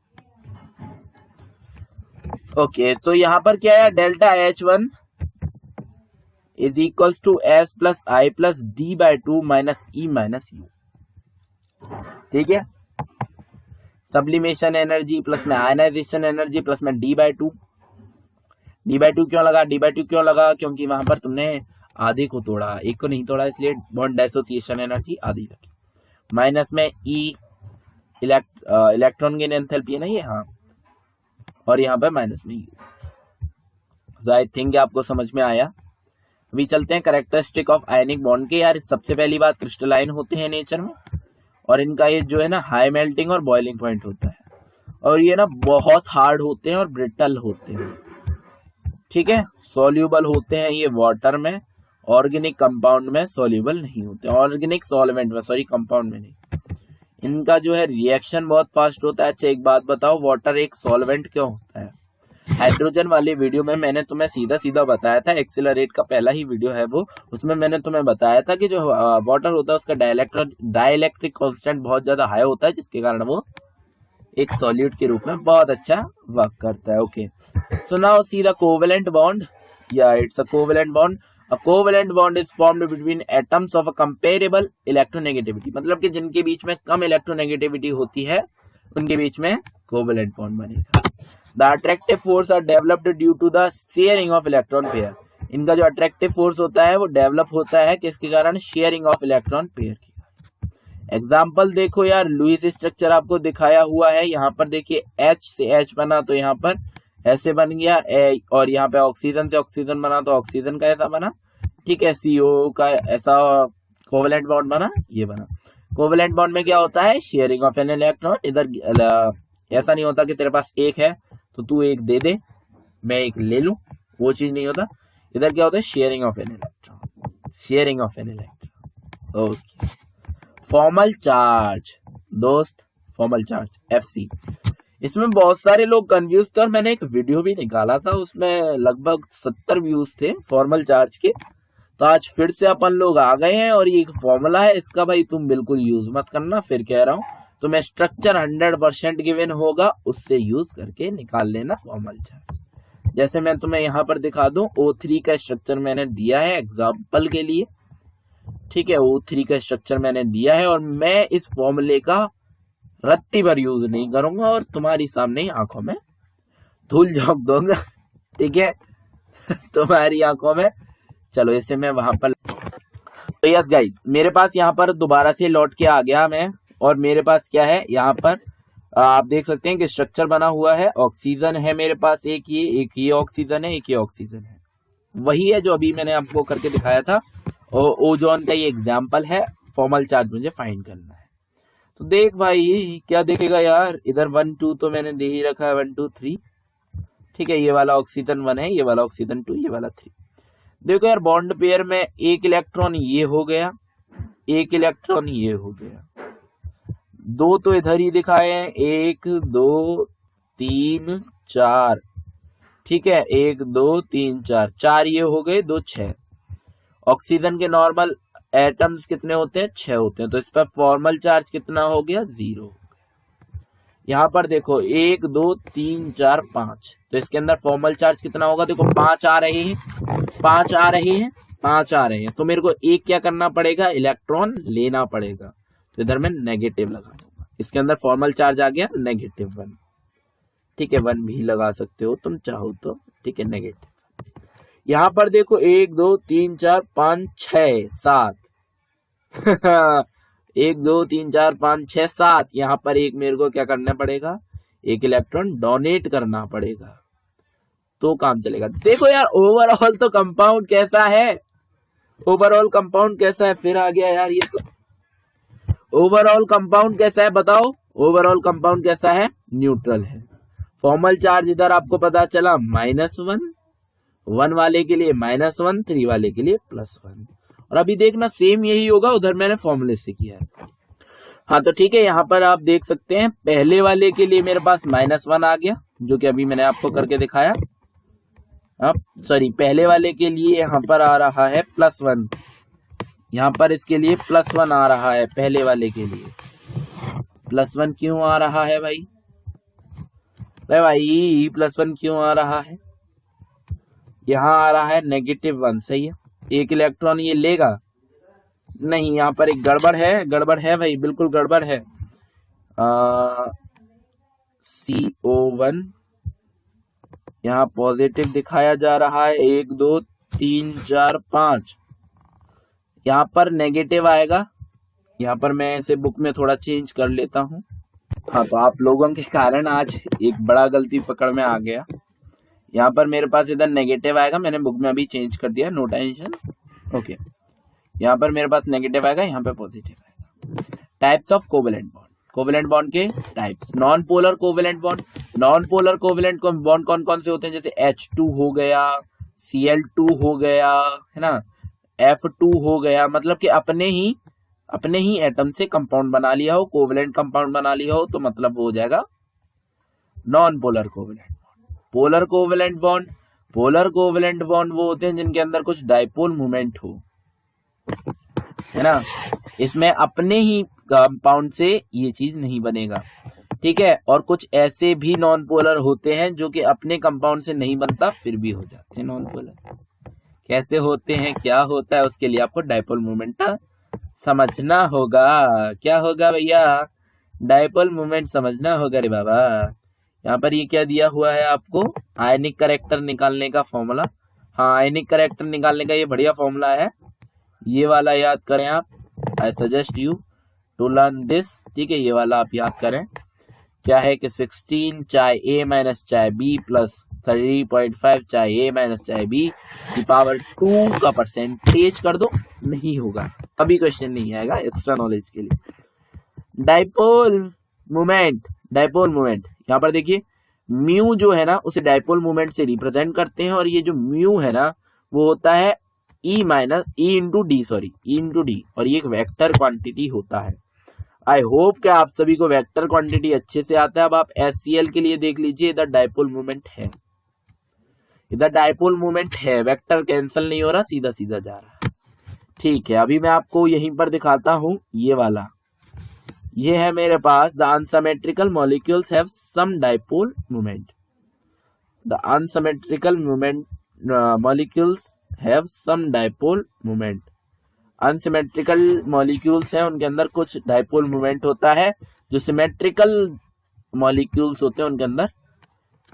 ओके, तो यहाँ पर क्या है, delta H1 is equals to S plus I plus D/2 minus E minus U, ठीक है। सब्लिमेशन एनर्जी प्लस में आयनाइजेशन एनर्जी प्लस में D/2 क्यों लगा, D/2 क्यों लगा, क्योंकि वहां पर तुमने आधे को तोड़ा, एक को नहीं तोड़ा, इसलिए बॉन्ड डाइसोसिएशन एनर्जी आधी रखी। माइनस में E इलेक्ट्रॉन गेन एंथैल्पी है ना ये, हाँ, और यहाँ पे माइनस में U। आई थिंक आपको समझ में आया। अभी चलते हैं कैरेक्टरिस्टिक ऑफ आयनिक बॉन्ड के। यार सबसे पहली बात, क्रिस्टलाइन होते हैं नेचर में, और इनका ये जो है ना हाई मेल्टिंग और बॉइलिंग पॉइंट होता है, और ये ना बहुत हार्ड होते हैं और ब्रिटल होते हैं, ठीक है। सॉल्यूबल होते हैं ये वाटर में, ऑर्गेनिक कंपाउंड में सॉल्यूबल नहीं होते, ऑर्गेनिक सॉल्वेंट में, सॉरी कंपाउंड में नहीं। इनका जो है रिएक्शन बहुत फास्ट होता है। अच्छा एक बात बताओ, वाटर एक सॉल्वेंट क्यों होता है? हाइड्रोजन वाली वीडियो में मैंने तुम्हें सीधा सीधा बताया था, एक्सेलरेट का पहला ही वीडियो है वो, उसमें मैंने तुम्हें बताया था कि जो वाटर होता है उसका डाइलेक्ट्रिक कांस्टेंट बहुत ज्यादा हाई होता है, जिसके कारण वो एक सॉल्यूट के रूप में बहुत अच्छा वर्क करता है। Okay, so now see the covalent bond, या it's a covalent bond. A covalent bond is formed between atoms of a comparable electronegativity, मतलब कि जिनके बीच में कम इलेक्ट्रोनेगेटिविटी होती है उनके बीच में कोवेलेंट बॉन्ड बनेगा। The attractive force are developed due to the sharing of electron pair. इनका जो अट्रैक्टिव फोर्स होता है वो डेवलप होता है किसके कारण? शेयरिंग ऑफ इलेक्ट्रॉन पेयर की। एग्जाम्पल देखो यार, लुईस स्ट्रक्चर आपको दिखाया हुआ है, यहाँ पर देखिए H से H बना तो यहाँ पर ऐसे बन गया, और यहाँ पे ऑक्सीजन से ऑक्सीजन बना तो ऑक्सीजन का ऐसा बना, ठीक है। CO का ऐसा कोवेलेंट बॉन्ड बना, ये बना। कोवेलेंट बॉन्ड में क्या होता है? Sharing of an electron. इधर ऐसा नहीं होता कि तेरे पास एक है तो तू एक दे दे मैं एक ले लूं, वो चीज नहीं होता। इधर क्या होता है? Sharing of an electron, sharing of an electron. Okay, formal charge दोस्त, फॉर्मल चार्ज FC। इसमें बहुत सारे लोग कंफ्यूज थे और मैंने एक वीडियो भी निकाला था, उसमें लगभग 70 व्यूज थे फॉर्मल चार्ज के। तो आज फिर से अपन लोग आ गए हैं, और ये एक फॉर्मूला है इसका, भाई तुम बिल्कुल यूज मत करना, फिर कह रहा हूँ। तुम्हें स्ट्रक्चर 100% गिवन होगा, उससे यूज करके निकाल लेना फॉर्मल चार्ज। जैसे मैं तुम्हें यहाँ पर दिखा दूं, O3 का स्ट्रक्चर मैंने दिया है एग्जाम्पल के लिए, ठीक है। O3 का स्ट्रक्चर मैंने दिया है और मैं इस फॉर्मूले का रत्ती भर यूज नहीं करूंगा और तुम्हारी सामने ही आंखों में धूल झोंक दूंगा, ठीक है तुम्हारी आंखों में। चलो इसे मैं वहां पर, तो यस गाइस, मेरे पास यहाँ पर दोबारा से लौट के आ गया मैं, और मेरे पास क्या है यहाँ पर आप देख सकते हैं कि स्ट्रक्चर बना हुआ है। ऑक्सीजन है मेरे पास, एक ये ऑक्सीजन है, एक ये ऑक्सीजन है, वही है जो अभी मैंने आपको करके दिखाया था। और ओजोन का ये एग्जाम्पल है। फॉर्मल चार्ज मुझे फाइंड करना है। तो देख भाई क्या देखेगा यार, इधर 1 2 तो मैंने दे ही रखा है, 1 2 3, ठीक है। ये वाला ऑक्सीजन 1 है, ये वाला ऑक्सीजन 2, ये वाला 3। देखो यार बॉन्ड पेयर में एक इलेक्ट्रॉन ये हो गया, एक इलेक्ट्रॉन ये हो गया, 2 तो इधर ही दिखाए हैं, 1 2 3 4, ठीक है, 1 2 3 4, 4 ये हो गए, 2 6। ऑक्सीजन के नॉर्मल एटम्स कितने होते हैं, 6 होते हैं, तो इस पर फॉर्मल चार्ज कितना हो गया, 0। यहाँ पर देखो 1 2 3 4 5, तो इसके अंदर फॉर्मल चार्ज कितना होगा, देखो 5 आ रहे हैं, 5 आ रहे हैं, 5 आ रहे हैं, तो मेरे को एक क्या करना पड़ेगा, इलेक्ट्रॉन लेना पड़ेगा, तो इधर मैं नेगेटिव लगा दूंगा। इसके अंदर फॉर्मल चार्ज आ गया -1, ठीक है, 1 भी लगा सकते हो तुम चाहो तो, ठीक है, नेगेटिव। यहाँ पर देखो 1 2 3 4 5 6 7 1 2 3 4 5 6 7, यहाँ पर एक मेरे को क्या करना पड़ेगा, एक इलेक्ट्रॉन डोनेट करना पड़ेगा, तो काम चलेगा। देखो यार ओवरऑल तो कंपाउंड कैसा है, ओवरऑल कंपाउंड कैसा है, फिर आ गया यार ये तो। ओवरऑल कंपाउंड कैसा है बताओ, ओवरऑल कंपाउंड कैसा है, न्यूट्रल है। फॉर्मल चार्ज इधर आपको पता चला -1, 1 वाले के लिए -1, 3 वाले के लिए +1। और अभी देखना सेम यही होगा, उधर मैंने फॉर्मूले से किया है। हाँ तो ठीक है, यहाँ पर आप देख सकते हैं पहले वाले के लिए मेरे पास -1 आ गया, जो कि अभी मैंने आपको करके दिखाया। अब सॉरी, पहले वाले के लिए यहाँ पर आ रहा है +1, यहाँ पर इसके लिए +1 आ रहा है, पहले वाले के लिए +1 क्यों आ रहा है भाई, भाई +1 क्यों आ रहा है, यहाँ आ रहा है -1, सही है। एक इलेक्ट्रॉन ये लेगा नहीं, यहाँ पर एक गड़बड़ है, गड़बड़ है भाई, बिल्कुल गड़बड़ है। CO1 यहाँ पॉजिटिव दिखाया जा रहा है, 1 2 3 4 5, यहाँ पर नेगेटिव आएगा। यहाँ पर मैं इसे बुक में थोड़ा चेंज कर लेता हूँ। हाँ तो आप लोगों के कारण आज एक बड़ा गलती पकड़ में आ गया। यहाँ पर मेरे पास इधर नेगेटिव आएगा, मैंने बुक में अभी चेंज कर दिया, नो टेंशन, ओके। यहाँ पर मेरे पास नेगेटिव आएगा, यहाँ पे पॉजिटिव आएगा। Types of covalent bond, covalent bond के types, non polar covalent bond. Non polar covalent bond कौन कौन से होते हैं, जैसे H2 हो गया, Cl2 हो गया, है ना, F2 हो गया, मतलब कि अपने ही एटम से कंपाउंड बना लिया हो, कोवेलेंट कंपाउंड बना लिया हो, तो मतलब वो हो जाएगा non polar covalent. Polar covalent bond, polar covalent bond वो होते हैं जिनके अंदर कुछ डाइपोल मूवमेंट हो, है ना, इसमें अपने ही कंपाउंड से ये चीज नहीं बनेगा, ठीक है। और कुछ ऐसे भी नॉन पोलर होते हैं जो कि अपने कंपाउंड से नहीं बनता फिर भी हो जाते हैं नॉन पोलर। कैसे होते हैं, क्या होता है, उसके लिए आपको डाइपोल मूवमेंट समझना होगा। क्या होगा भैया, डाइपोल मूवमेंट समझना होगा रे बाबा। यहाँ पर ये क्या दिया हुआ है आपको, आयनिक करेक्टर निकालने का फॉर्मूला। हाँ, आयनिक करेक्टर निकालने का ये बढ़िया फॉर्मूला है, ये वाला याद करें आप। I suggest you to learn this, ठीक है, ये वाला आप याद करें। क्या है कि 16 चाहे A माइनस चाहे B प्लस 3.5 चाहे A माइनस चाहे B की पावर 2 का परसेंटेज कर दो, नहीं होगा, अभी क्वेश्चन नहीं आएगा, एक्स्ट्रा नॉलेज के लिए। डाइपोल मूवमेंट, डाइपोल मूवमेंट यहाँ पर देखिए, म्यू जो है ना उसे डाइपोल मूवमेंट से रिप्रेजेंट करते हैं, और ये जो म्यू है ना वो होता है E इंटू डी, और ये एक वेक्टर क्वांटिटी होता है। आई होप कि आप सभी को वेक्टर क्वांटिटी अच्छे से आता है। अब आप HCl के लिए देख लीजिए, इधर डाइपोल मूवमेंट है, इधर डाइपोल मूवमेंट है, वेक्टर कैंसिल नहीं हो रहा, सीधा सीधा जा रहा, ठीक है। अभी मैं आपको यहीं पर दिखाता हूं, ये वाला, ये है मेरे पास, the unsymmetrical molecules have some dipole movement, the unsymmetrical molecules have some dipole movement. Unsymmetrical molecules हैं, उनके अंदर कुछ डाइपोल मूवमेंट होता है। जो सिमेट्रिकल मॉलिक्यूल्स होते हैं उनके अंदर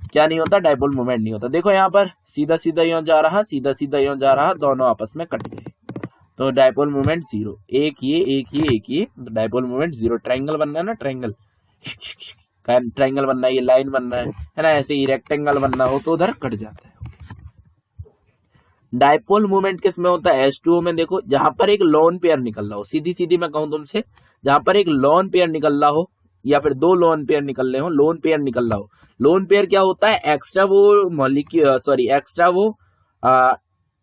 क्या नहीं होता, डाइपोल मूवमेंट नहीं होता। देखो यहाँ पर सीधा सीधा यूं जा रहा, सीधा सीधा यूं जा रहा, दोनों आपस में कट गए, तो डाइपोल मूवमेंट 0। एक ये, तो डाइपोल मूवमेंट 0। ट्रायंगल बनना है ना, ट्रायंगल बनना है, ये लाइन बनना है ना, ऐसे ही रेक्टेंगल बनना हो तो उधर कट जाता है। डायपोल मूवमेंट किस में होता है? H2O में। देखो जहां पर एक लोन पेयर निकल रहा हो, सीधी सीधी मैं कहूं तुमसे, जहां पर एक लोन पेयर निकल रहा हो या फिर दो लोन पेयर निकल रहे हो, लोन पेयर निकल रहा हो, लोन पेयर क्या होता है? एक्स्ट्रा वो मॉलिक्यूल एक्स्ट्रा वो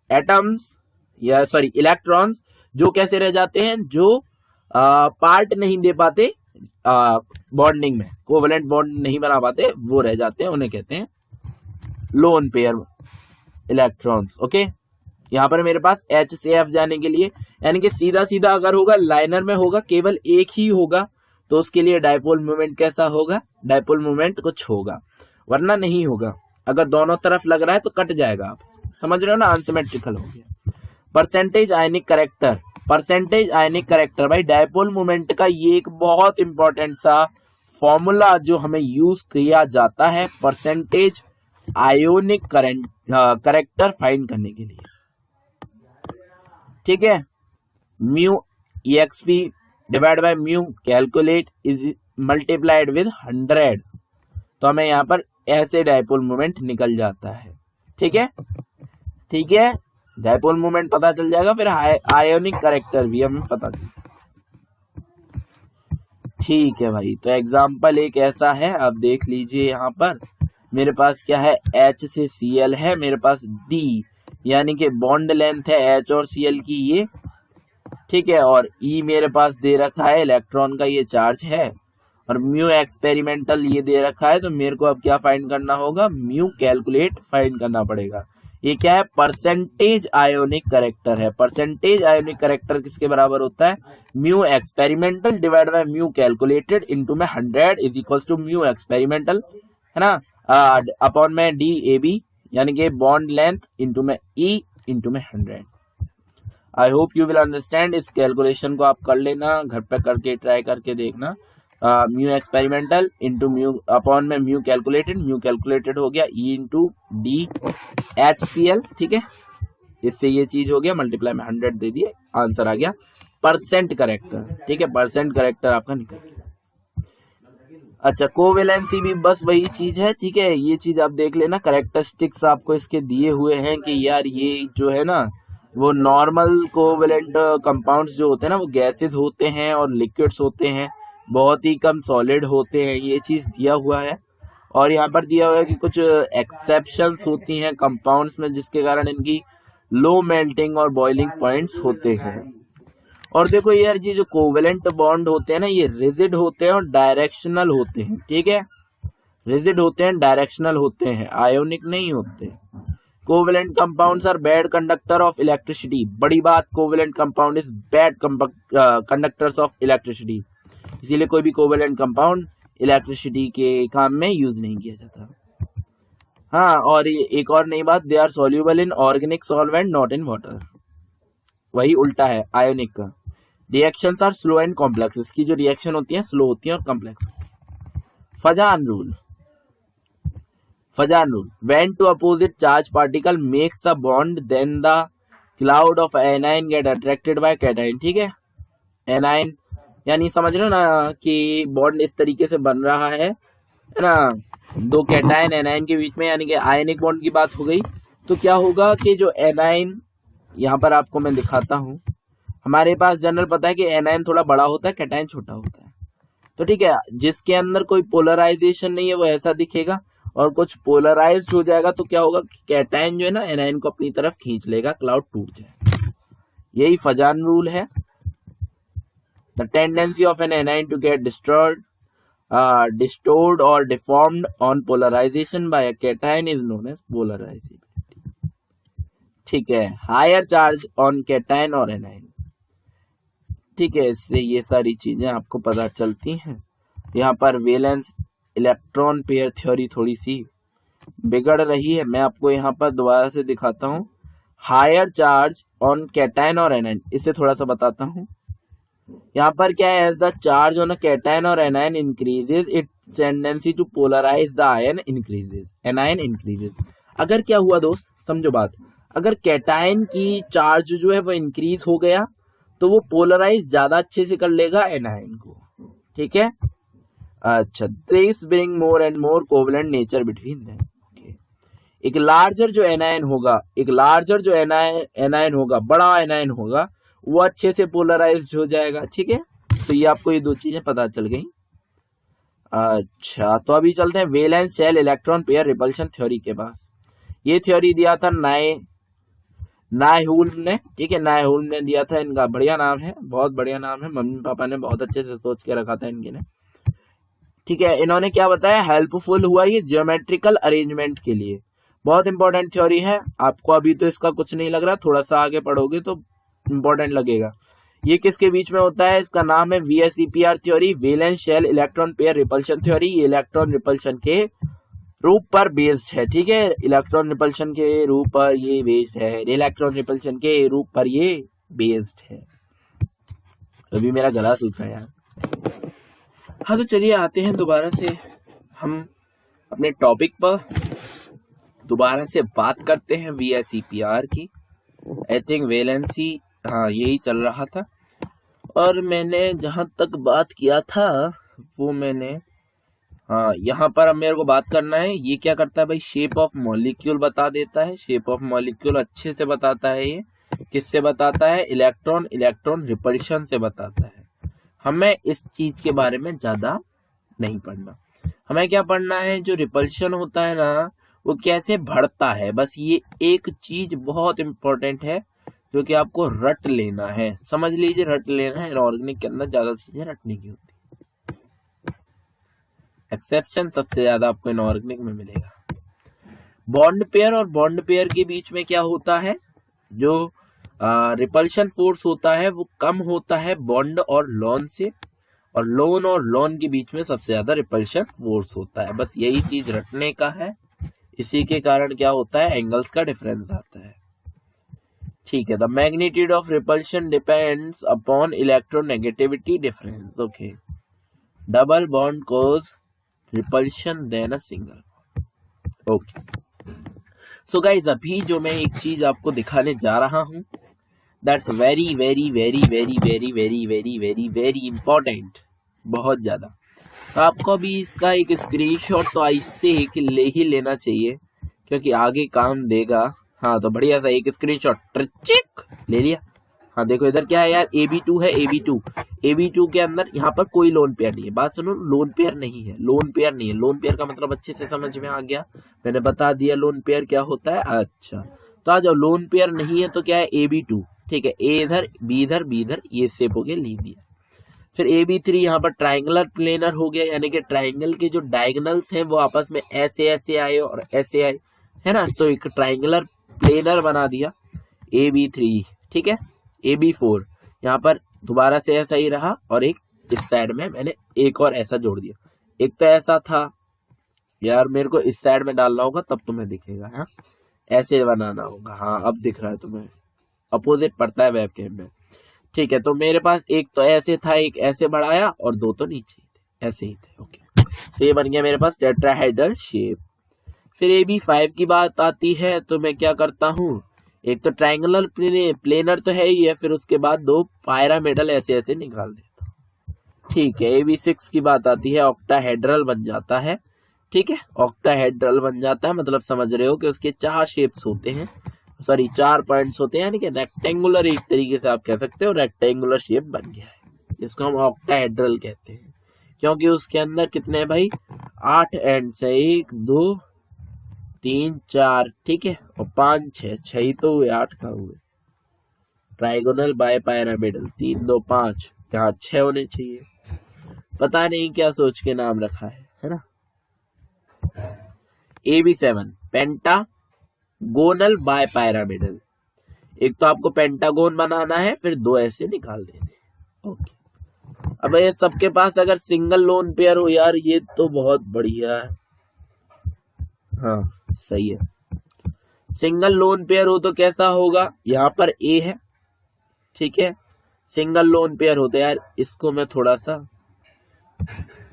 एटम्स या सॉरी इलेक्ट्रॉन्स जो कैसे रह जाते हैं, जो पार्ट नहीं दे पाते बॉन्डिंग में, कोवेलेंट बॉन्ड नहीं बना पाते, वो रह जाते हैं, उन्हें कहते हैं लोन पेयर इलेक्ट्रॉन्स। ओके, यहाँ पर मेरे पास H से F जाने के लिए, यानी कि सीधा सीधा अगर होगा लाइनर में होगा केवल एक ही होगा तो उसके लिए डायपोल मूवमेंट कैसा होगा? डायपोल मूवमेंट कुछ होगा, वरना नहीं होगा। अगर दोनों तरफ लग रहा है तो कट जाएगा, आप समझ रहे हो ना, अनसिमेट्रिकल हो गया। परसेंटेज आयनिक करेक्टर, परसेंटेज आयनिक करेक्टर भाई डायपोल मूवमेंट का ये एक बहुत इंपॉर्टेंट सा फॉर्मूला जो हमें यूज किया जाता है परसेंटेज आयोनिक करेक्टर फाइंड करने के लिए। ठीक है, mu XP divide by mu calculate is multiplied with 100, तो हमें यहाँ पर ऐसे डायपोल मूवमेंट निकल जाता है। ठीक है, ठीक है, डायपोल मूवमेंट पता चल जाएगा, फिर आयोनिक करेक्टर भी हमें पता चल जाएगा। ठीक है भाई, तो एग्जाम्पल एक ऐसा है, अब देख लीजिए यहाँ पर मेरे पास क्या है, H से Cl है, मेरे पास D यानी कि बॉन्ड लेंथ है H और Cl की ये। ठीक है, और E मेरे पास दे रखा है, इलेक्ट्रॉन का ये चार्ज है, और म्यू एक्सपेरिमेंटल ये दे रखा है, तो मेरे को अब क्या फाइंड करना होगा? म्यू कैलकुलेट फाइंड करना पड़ेगा। ये क्या है? परसेंटेज आयोनिक करेक्टर है। परसेंटेज आयोनिक करेक्टर किसके बराबर होता है? Mu experimental divide by mu calculated into में 100 is equals to mu experimental, है ना, अपॉन में DAB यानी कि बॉन्ड लेंथ इनटू में E इनटू में 100। I hope you will understand. इस कैलकुलेशन को आप कर लेना, घर पे करके ट्राई करके देखना। Mu experimental into mu upon में म्यू कैलकुलेटेड हो गया E इंटू डी HCl। ठीक है, इससे ये चीज हो गया, मल्टीप्लाई में 100 दे दिए, आंसर आ गया परसेंट करेक्टर। ठीक है, परसेंट करेक्टर आपका निकल गया। अच्छा, कोवेलेंसी भी बस वही चीज है। ठीक है, ये चीज आप देख लेना, कैरेक्टरिस्टिक्स आपको इसके दिए हुए हैं कि यार ये जो है ना, वो नॉर्मल कोवेलेंट कंपाउंड्स जो होते हैं ना, वो गैसेस होते हैं और लिक्विड्स होते हैं, बहुत ही कम सॉलिड होते हैं, ये चीज दिया हुआ है। और यहाँ पर दिया हुआ है कि कुछ एक्सेप्शंस होती हैं कंपाउंड्स में, जिसके कारण इनकी लो मेल्टिंग और बॉइलिंग पॉइंट्स होते हैं। और देखो यार, ये जो कोवेलेंट बॉन्ड होते हैं ना, ये रिजिड होते हैं और डायरेक्शनल होते हैं। ठीक है, रिजिड होते हैं, डायरेक्शनल होते हैं, आयोनिक नहीं होते। Covalent compounds are bad conductor of electricity. बड़ी बात, covalent compound is bad conductors of electricity, इसीलिए कोई भी कोवेलेंट कंपाउंड इलेक्ट्रिसिटी के काम में यूज नहीं किया जाता। हाँ, और एक और नई बात, they are soluble in organic solvent not in water, वही उल्टा है आयोनिक का। Reactions are slow and complex, इसकी जो रिएक्शन होती है स्लो होती है और कॉम्प्लेक्स होती है। Fajans rule, Fajans rule, when two opposite charge particle makes a bond then the cloud of anion get attracted by cation. ठीक है, एनाइन यानी समझ रहे हो ना कि बॉन्ड इस तरीके से बन रहा है ना, दो कैटाइन एनाइन के बीच में, यानी कि आयनिक बॉन्ड की बात हो गई। तो क्या होगा कि जो एनाइन, यहाँ पर आपको मैं दिखाता हूँ, हमारे पास जनरल पता है कि एनाइन थोड़ा बड़ा होता है, कैटाइन छोटा होता है। तो ठीक है, जिसके अंदर कोई पोलराइजेशन नहीं है वो ऐसा दिखेगा, और कुछ पोलराइज्ड हो जाएगा तो क्या होगा, कैटाइन जो है ना एनाइन को अपनी तरफ खींच लेगा, क्लाउड टूट जाएगा। यही फजान रूल है। The tendency of an anion to get distorted और deformed on polarization by a cation is known as polarizability. ठीक है, हायर चार्ज ऑन कैटाइन और एनाइन। ठीक है, इससे ये सारी चीजें आपको पता चलती हैं। यहाँ पर वैलेंस इलेक्ट्रॉन पेयर थ्योरी थोड़ी सी बिगड़ रही है, मैं आपको यहाँ पर दोबारा से दिखाता हूँ। हायर चार्ज ऑन कैटाइन और एनाइन, इससे थोड़ा सा बताता हूँ। यहाँ पर क्या है, as the charge on a cation और anion increases, its tendency to polarize the ion increases, anion increases. अगर क्या हुआ दोस्त, समझो बात, अगर कैटाइन की चार्ज जो है वो इंक्रीज हो गया तो वो पोलराइज ज्यादा अच्छे से कर लेगा एनाइन को। ठीक है, अच्छा, this bring more and more covalent nature between them. एक लार्जर जो एनायन होगा, बड़ा एनायन होगा, वो अच्छे से पोलराइज्ड हो जाएगा। ठीक है, तो ये आपको ये दो चीजें पता चल गई। अच्छा, तो अभी चलते हैं valence shell electron pair repulsion theory के पास। ये थ्योरी दिया था नायहुल ने। ठीक है, नायहुल ने दिया था। इनका बढ़िया नाम है, बहुत बढ़िया नाम है, मम्मी पापा ने बहुत अच्छे से सोच के रखा था इनके ने। ठीक है, इन्होंने क्या बताया, हेल्पफुल हुआ ये ज्योमेट्रिकल अरेंजमेंट के लिए। बहुत इंपॉर्टेंट थ्योरी है। आपको अभी तो इसका कुछ नहीं लग रहा, थोड़ा सा आगे पढ़ोगे तो इंपॉर्टेंट लगेगा। ये किसके बीच में होता है, इसका नाम है VSEPR theory, valence shell electron pair repulsion theory. ये इलेक्ट्रॉन रिपल्शन के रूप पर बेस्ड है। ठीक है, इलेक्ट्रॉन रिपल्शन के रूप पर ये बेस्ड है, इलेक्ट्रॉन रिपल्शन के रूप पर ये बेस्ड है। अभी मेरा गला सूख रहा है यार। हाँ, तो चलिए आते हैं दोबारा से हम अपने टॉपिक पर, दोबारा से बात करते हैं VSEPR की। आई थिंक वैलेंसी, हाँ यही चल रहा था। और मैंने जहां तक बात किया था वो मैंने, हाँ यहाँ पर अब मेरे को बात करना है। ये क्या करता है भाई, शेप ऑफ मॉलिक्यूल बता देता है। शेप ऑफ मॉलिक्यूल अच्छे से बताता है। ये किससे बताता है, इलेक्ट्रॉन रिपल्शन से बताता है। हमें इस चीज के बारे में ज्यादा नहीं पढ़ना, हमें क्या पढ़ना है, जो रिपल्शन होता है ना वो कैसे बढ़ता है। बस ये एक चीज बहुत इंपॉर्टेंट है जो कि आपको रट लेना है। समझ लीजिए, रट लेना है। इनऑर्गेनिक के अंदर ज्यादा चीजें रटने की होती है, एक्सेप्शन सबसे ज्यादा आपको इनऑर्गेनिक में मिलेगा। बॉन्ड पेयर और बॉन्ड पेयर के बीच में क्या होता है, जो रिपल्शन फोर्स होता है वो कम होता है बॉन्ड और लॉन से, और लोन और लॉन के बीच में सबसे ज्यादा रिपल्शन फोर्स होता है। बस यही चीज रटने का है। इसी के कारण क्या होता है, एंगल्स का डिफरेंस आता है। ठीक है, the magnitude of repulsion depends upon electronegativity difference. Okay, double bond cause repulsion then a single. Okay, so guys, अभी जो मैं एक चीज आपको दिखाने जा रहा हूं, that's very very very very very very very very very important, बहुत ज्यादा। तो आपको अभी इसका एक स्क्रीनशॉट तो ऐसे ले ही लेना चाहिए, क्योंकि आगे काम देगा। हाँ, तो बढ़िया सा एक स्क्रीनशॉट ट्रिक ले लिया। हाँ देखो, इधर क्या है यार, AB2 है। AB2 के अंदर यहाँ पर कोई लोन पेयर नहीं है। बात सुनो, लोन पेयर नहीं है, लोन पेयर नहीं है। लोन पेयर का मतलब अच्छे से समझ में आ गया, मैंने बता दिया लोन पेयर क्या होता है। अच्छा, तो आ जाओ, लोन पेयर नहीं है तो क्या है, AB2। ठीक है, A इधर, B इधर, B इधर, ये शेप हो गया, लिख दिया। फिर AB3 यहाँ पर ट्राइंगुलर प्लेनर हो गया, यानी कि ट्राइंगल के जो डायगोनल्स हैं वो आपस में ऐसे ऐसे आए और ऐसे आए, है ना, तो एक ट्राइंगुलर प्लेनर बना दिया AB3। ठीक है, AB4 यहाँ पर दोबारा से ऐसा ही रहा, और एक इस साइड में मैंने एक और ऐसा जोड़ दिया। एक तो ऐसा था यार, मेरे को इस साइड में डालना होगा तब तुम्हें दिखेगा। हाँ, ऐसे बनाना होगा। हाँ, अब दिख रहा है तुम्हें, अपोजिट पड़ता है वेबकैम में। ठीक है, तो मेरे पास एक तो ऐसे था, एक ऐसे बढ़ाया, और दो तो नीचे ही थे, ऐसे ही थे। ओके, तो ये बन गया मेरे पास टेट्राहेड्रल शेप। फिर AB5 की बात आती है, तो मैं क्या करता हूँ, एक तो ट्राइंगुलर प्लेनर तो है ही है, फिर उसके बाद दो पायरामिडल ऐसे ऐसे निकाल देता हूँ। ठीक है, AB6 की बात आती है, ऑक्टाहेड्रल बन जाता है। ठीक है, ऑक्टाहेड्रल बन जाता है, मतलब समझ रहे हो कि उसके 4 शेप्स होते हैं, सॉरी 4 पॉइंट्स होते हैं, यानी कि रेक्टेंगुलर, एक तरीके से आप कह सकते हो रेक्टेंगुलर शेप बन गया है, जिसको हम ऑक्टाहेड्रल कहते हैं। क्योंकि उसके अंदर कितने हैं भाई, 8 एंड्स है, 1 2 3 4, ठीक है, और 5 6 ही तो हुए, 8 का हुए। ट्राइगोनल बाय पायरामिडल 3 2 5, यहाँ 6 होने चाहिए। पता नहीं क्या सोच के नाम रखा है ना। AB7 पेंटागोनल बाय पायरामिडल, एक तो आपको पेंटागोन बनाना है, फिर 2 ऐसे निकाल देने। ओके, अब ये सबके पास अगर सिंगल लोन पेयर हो यार, ये तो बहुत बढ़िया है। हाँ सही है, सिंगल लोन पेयर हो तो कैसा होगा, यहाँ पर A है, ठीक है, सिंगल लोन पेयर होता है यार। इसको मैं थोड़ा सा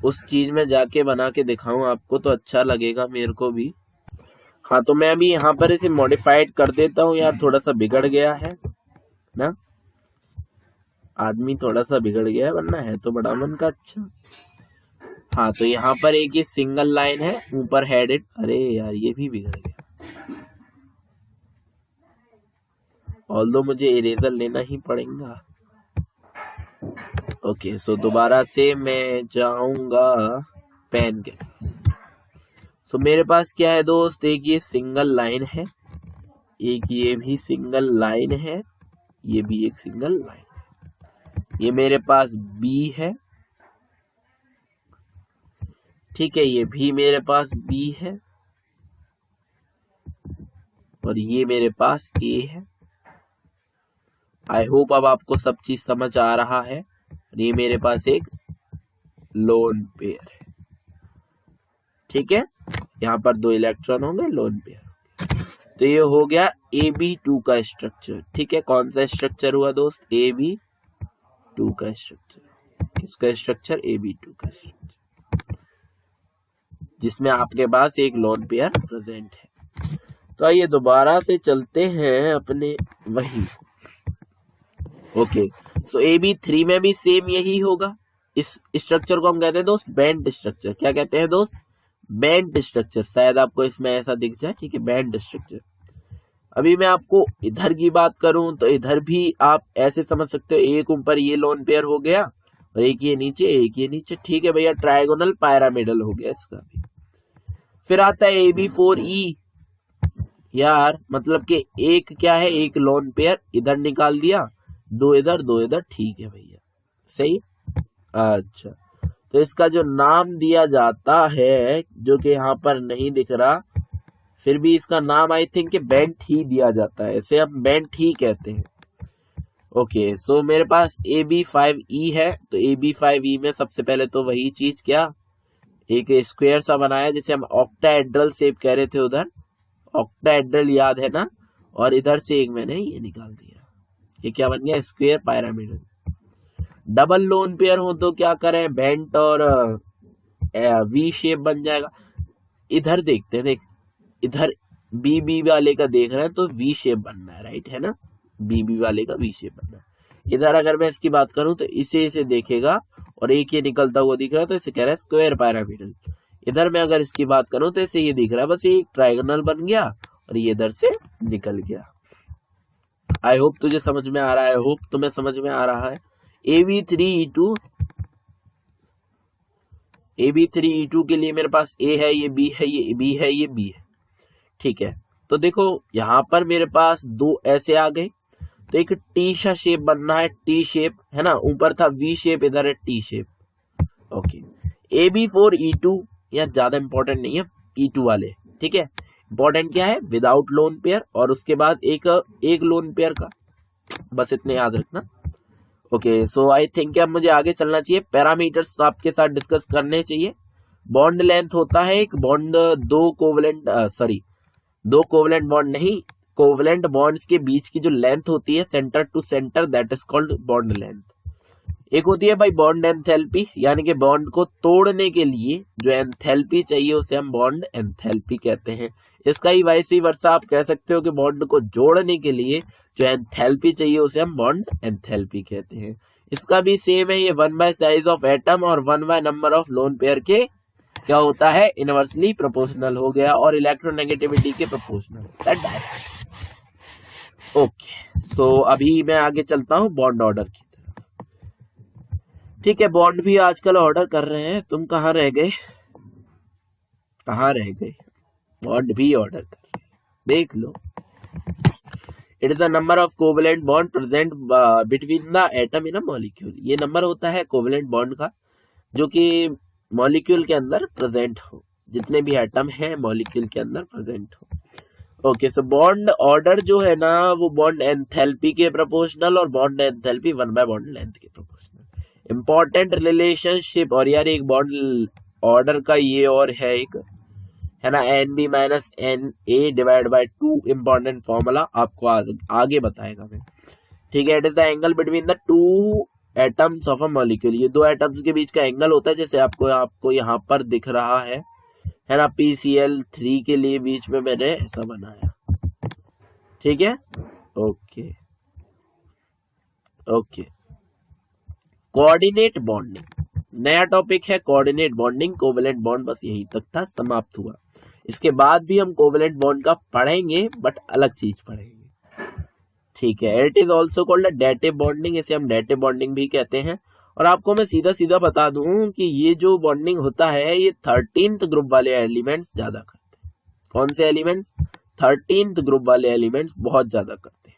उस चीज में जाके बना के दिखाऊं आपको तो अच्छा लगेगा मेरे को भी। हाँ, तो मैं अभी यहाँ पर इसे मॉडिफाइड कर देता हूँ यार, थोड़ा सा बिगड़ गया है ना, आदमी थोड़ा सा बिगड़ गया है, वरना है तो बड़ा मन का अच्छा। हाँ, तो यहाँ पर एक ये सिंगल लाइन है ऊपर हेडेड, अरे यार ये भी बिगड़ गया। ऑल्दो मुझे इरेजर लेना ही पड़ेगा। ओके, सो दोबारा से मैं जाऊंगा पेन के। सो मेरे पास क्या है दोस्त, एक ये सिंगल लाइन है, एक ये भी सिंगल लाइन है, ये भी एक सिंगल लाइन है। ये मेरे पास बी है, ठीक है, ये भी मेरे पास बी है, और ये मेरे पास ए है। आई होप अब आपको सब चीज समझ आ रहा है। ये मेरे पास एक लोन पेयर है, ठीक है, यहाँ पर 2 इलेक्ट्रॉन होंगे, लोन पेयर। तो ये हो गया AB2 का स्ट्रक्चर, ठीक है। कौन सा स्ट्रक्चर हुआ दोस्त, AB2 का स्ट्रक्चर। इसका स्ट्रक्चर AB2 का स्ट्रक्चर, जिसमें आपके पास एक लोन पेयर प्रेजेंट है। तो आइए दोबारा से चलते हैं अपने वही। ओके, सो AB3 में भी सेम यही होगा। इस स्ट्रक्चर को हम कहते हैं दोस्त बैंड स्ट्रक्चर। क्या कहते हैं दोस्त, बैंड स्ट्रक्चर। शायद आपको इसमें ऐसा दिख जाए, ठीक है, बैंड स्ट्रक्चर। अभी मैं आपको इधर की बात करूं तो इधर भी आप ऐसे समझ सकते हो, एक ऊपर ये लोन पेयर हो गया और एक ये नीचे, एक ये नीचे, ठीक है भैया, ट्रायगोनल पैरामिडल हो गया इसका भी। फिर आता है AB4E। यार मतलब कि एक क्या है, एक लोन पेयर इधर निकाल दिया, 2 इधर 2 इधर, ठीक है भैया, सही। अच्छा, तो इसका जो नाम दिया जाता है, जो कि यहाँ पर नहीं दिख रहा, फिर भी इसका नाम आई थिंक बेंट ही दिया जाता है, इसे हम बेंट ही कहते हैं। ओके, सो मेरे पास AB5E है। तो AB5E में सबसे पहले तो वही चीज, क्या, एक स्क्वायर सा बनाया जिसे हम ऑक्टाहेड्रल शेप कह रहे थे, उधर ऑक्टाहेड्रल याद है ना, और इधर से एक मैंने ये निकाल दिया, ये क्या बन गया, square pyramidal. Double lone pair हो तो क्या करें, बेंट और वी शेप बन जाएगा। इधर देखते हैं, देख इधर बीबी वाले का देख रहे हैं तो वी शेप बनना है, राइट है ना, बीबी वाले का वी शेप बनना है। इधर अगर मैं इसकी बात करूं तो इसे देखेगा और एक ये निकलता हुआ दिख रहा है, तो इसे कह रहा है स्क्वायर पैरामिडल। इधर मैं अगर इसकी बात करूं तो इसे ये दिख रहा है, बस ये ट्रायगोनल बन गया और ये इधर से निकल गया। आई होप तुझे समझ में आ रहा है, होप तुम्हें समझ में आ रहा है। AB3E2 के लिए मेरे पास A है, ये B है, ये B है, ये B है, ठीक है। तो देखो यहाँ पर मेरे पास 2 ऐसे आ गए, तो एक टी सा शेप बनना है, टी शेप है ना, ऊपर था V शेप, इधर है टी शेप। ओके, AB4E2 यार ज्यादा इंपॉर्टेंट नहीं है, E2 वाले, ठीक है। इंपॉर्टेंट क्या है, विदाउट लोन पेयर, और उसके बाद एक लोन पेयर का, बस इतने याद रखना। ओके, सो आई थिंक अब मुझे आगे चलना चाहिए, पैरामीटर्स आपके साथ डिस्कस करने चाहिए। बॉन्ड लेंथ होता है एक, बॉन्ड दो कोवलेंट बॉन्ड नहीं, कोवलेंट बॉन्ड्स के बीच की जो लेंथ होती है centre to centre, that is called bond length. एक होती है भाई बॉन्ड एंथैल्पी, यानी कि बॉन्ड को तोड़ने के लिए जो एंथैल्पी चाहिए उसे हम बॉन्ड एंथैल्पी कहते हैं। इसका ही वैसे ही वर्षा आप कह सकते हो कि बॉन्ड को जोड़ने के लिए जो एंथैल्पी चाहिए उसे हम बॉन्ड एंथैल्पी कहते हैं। इसका भी सेम है, ये 1 बाय साइज ऑफ एटम और 1 by number of lone pair के क्या होता है, इनवर्सली प्रोपोर्शनल हो गया, और इलेक्ट्रोनेगेटिविटी के प्रोपोर्शनल। ओके, सो अभी मैं आगे चलता हूँ बॉन्ड ऑर्डर की तरफ। ठीक है, बॉन्ड भी आजकल ऑर्डर कर रहे हैं, तुम कहाँ रह गए, बॉन्ड भी ऑर्डर कर रहे हैं, देख लो। It is the number of covalent bond present between the atom in a molecule. ये नंबर होता है कोवेलेंट बॉन्ड का जो कि मॉलिक्यूल के अंदर प्रेजेंट हो, जितने भी एटम है मॉलिक्यूल के अंदर प्रेजेंट हो। ओके, सो बॉन्ड ऑर्डर जो है ना वो बॉन्ड एंथैल्पी के प्रोपोर्शनल और bond enthalpy 1 bye bond length के प्रोपोर्शनल। इंपॉर्टेंट रिलेशनशिप, और यार एक बॉन्ड ऑर्डर का ये और है एक, है ना, NB minus NA divide by 2, important formula आपको आगे बताएगा मैं। ठीक है, it is the angle between the 2 atoms of a molecule. ये 2 एटम्स के बीच का एंगल होता है, जैसे आपको यहाँ पर दिख रहा है ना, PCl3 के लिए बीच में मैंने ऐसा बनाया। ठीक है, ओके ओके। कोऑर्डिनेट बॉन्डिंग नया टॉपिक है, कोऑर्डिनेट बॉन्डिंग। कोवेलेंट बॉन्ड बस यही तक था, समाप्त हुआ। इसके बाद भी हम कोवेलेंट बॉन्ड का पढ़ेंगे, बट अलग चीज पढ़ेंगे, ठीक है। It is also called dative bonding, इसे हम डेटिव बॉन्डिंग भी कहते हैं। और आपको मैं सीधा सीधा बता दूं कि ये जो बॉन्डिंग होता है ये 13th ग्रुप वाले एलिमेंट्स ज्यादा करते हैं। कौन से एलिमेंट्स? 13th ग्रुप वाले एलिमेंट्स बहुत ज्यादा करते हैं।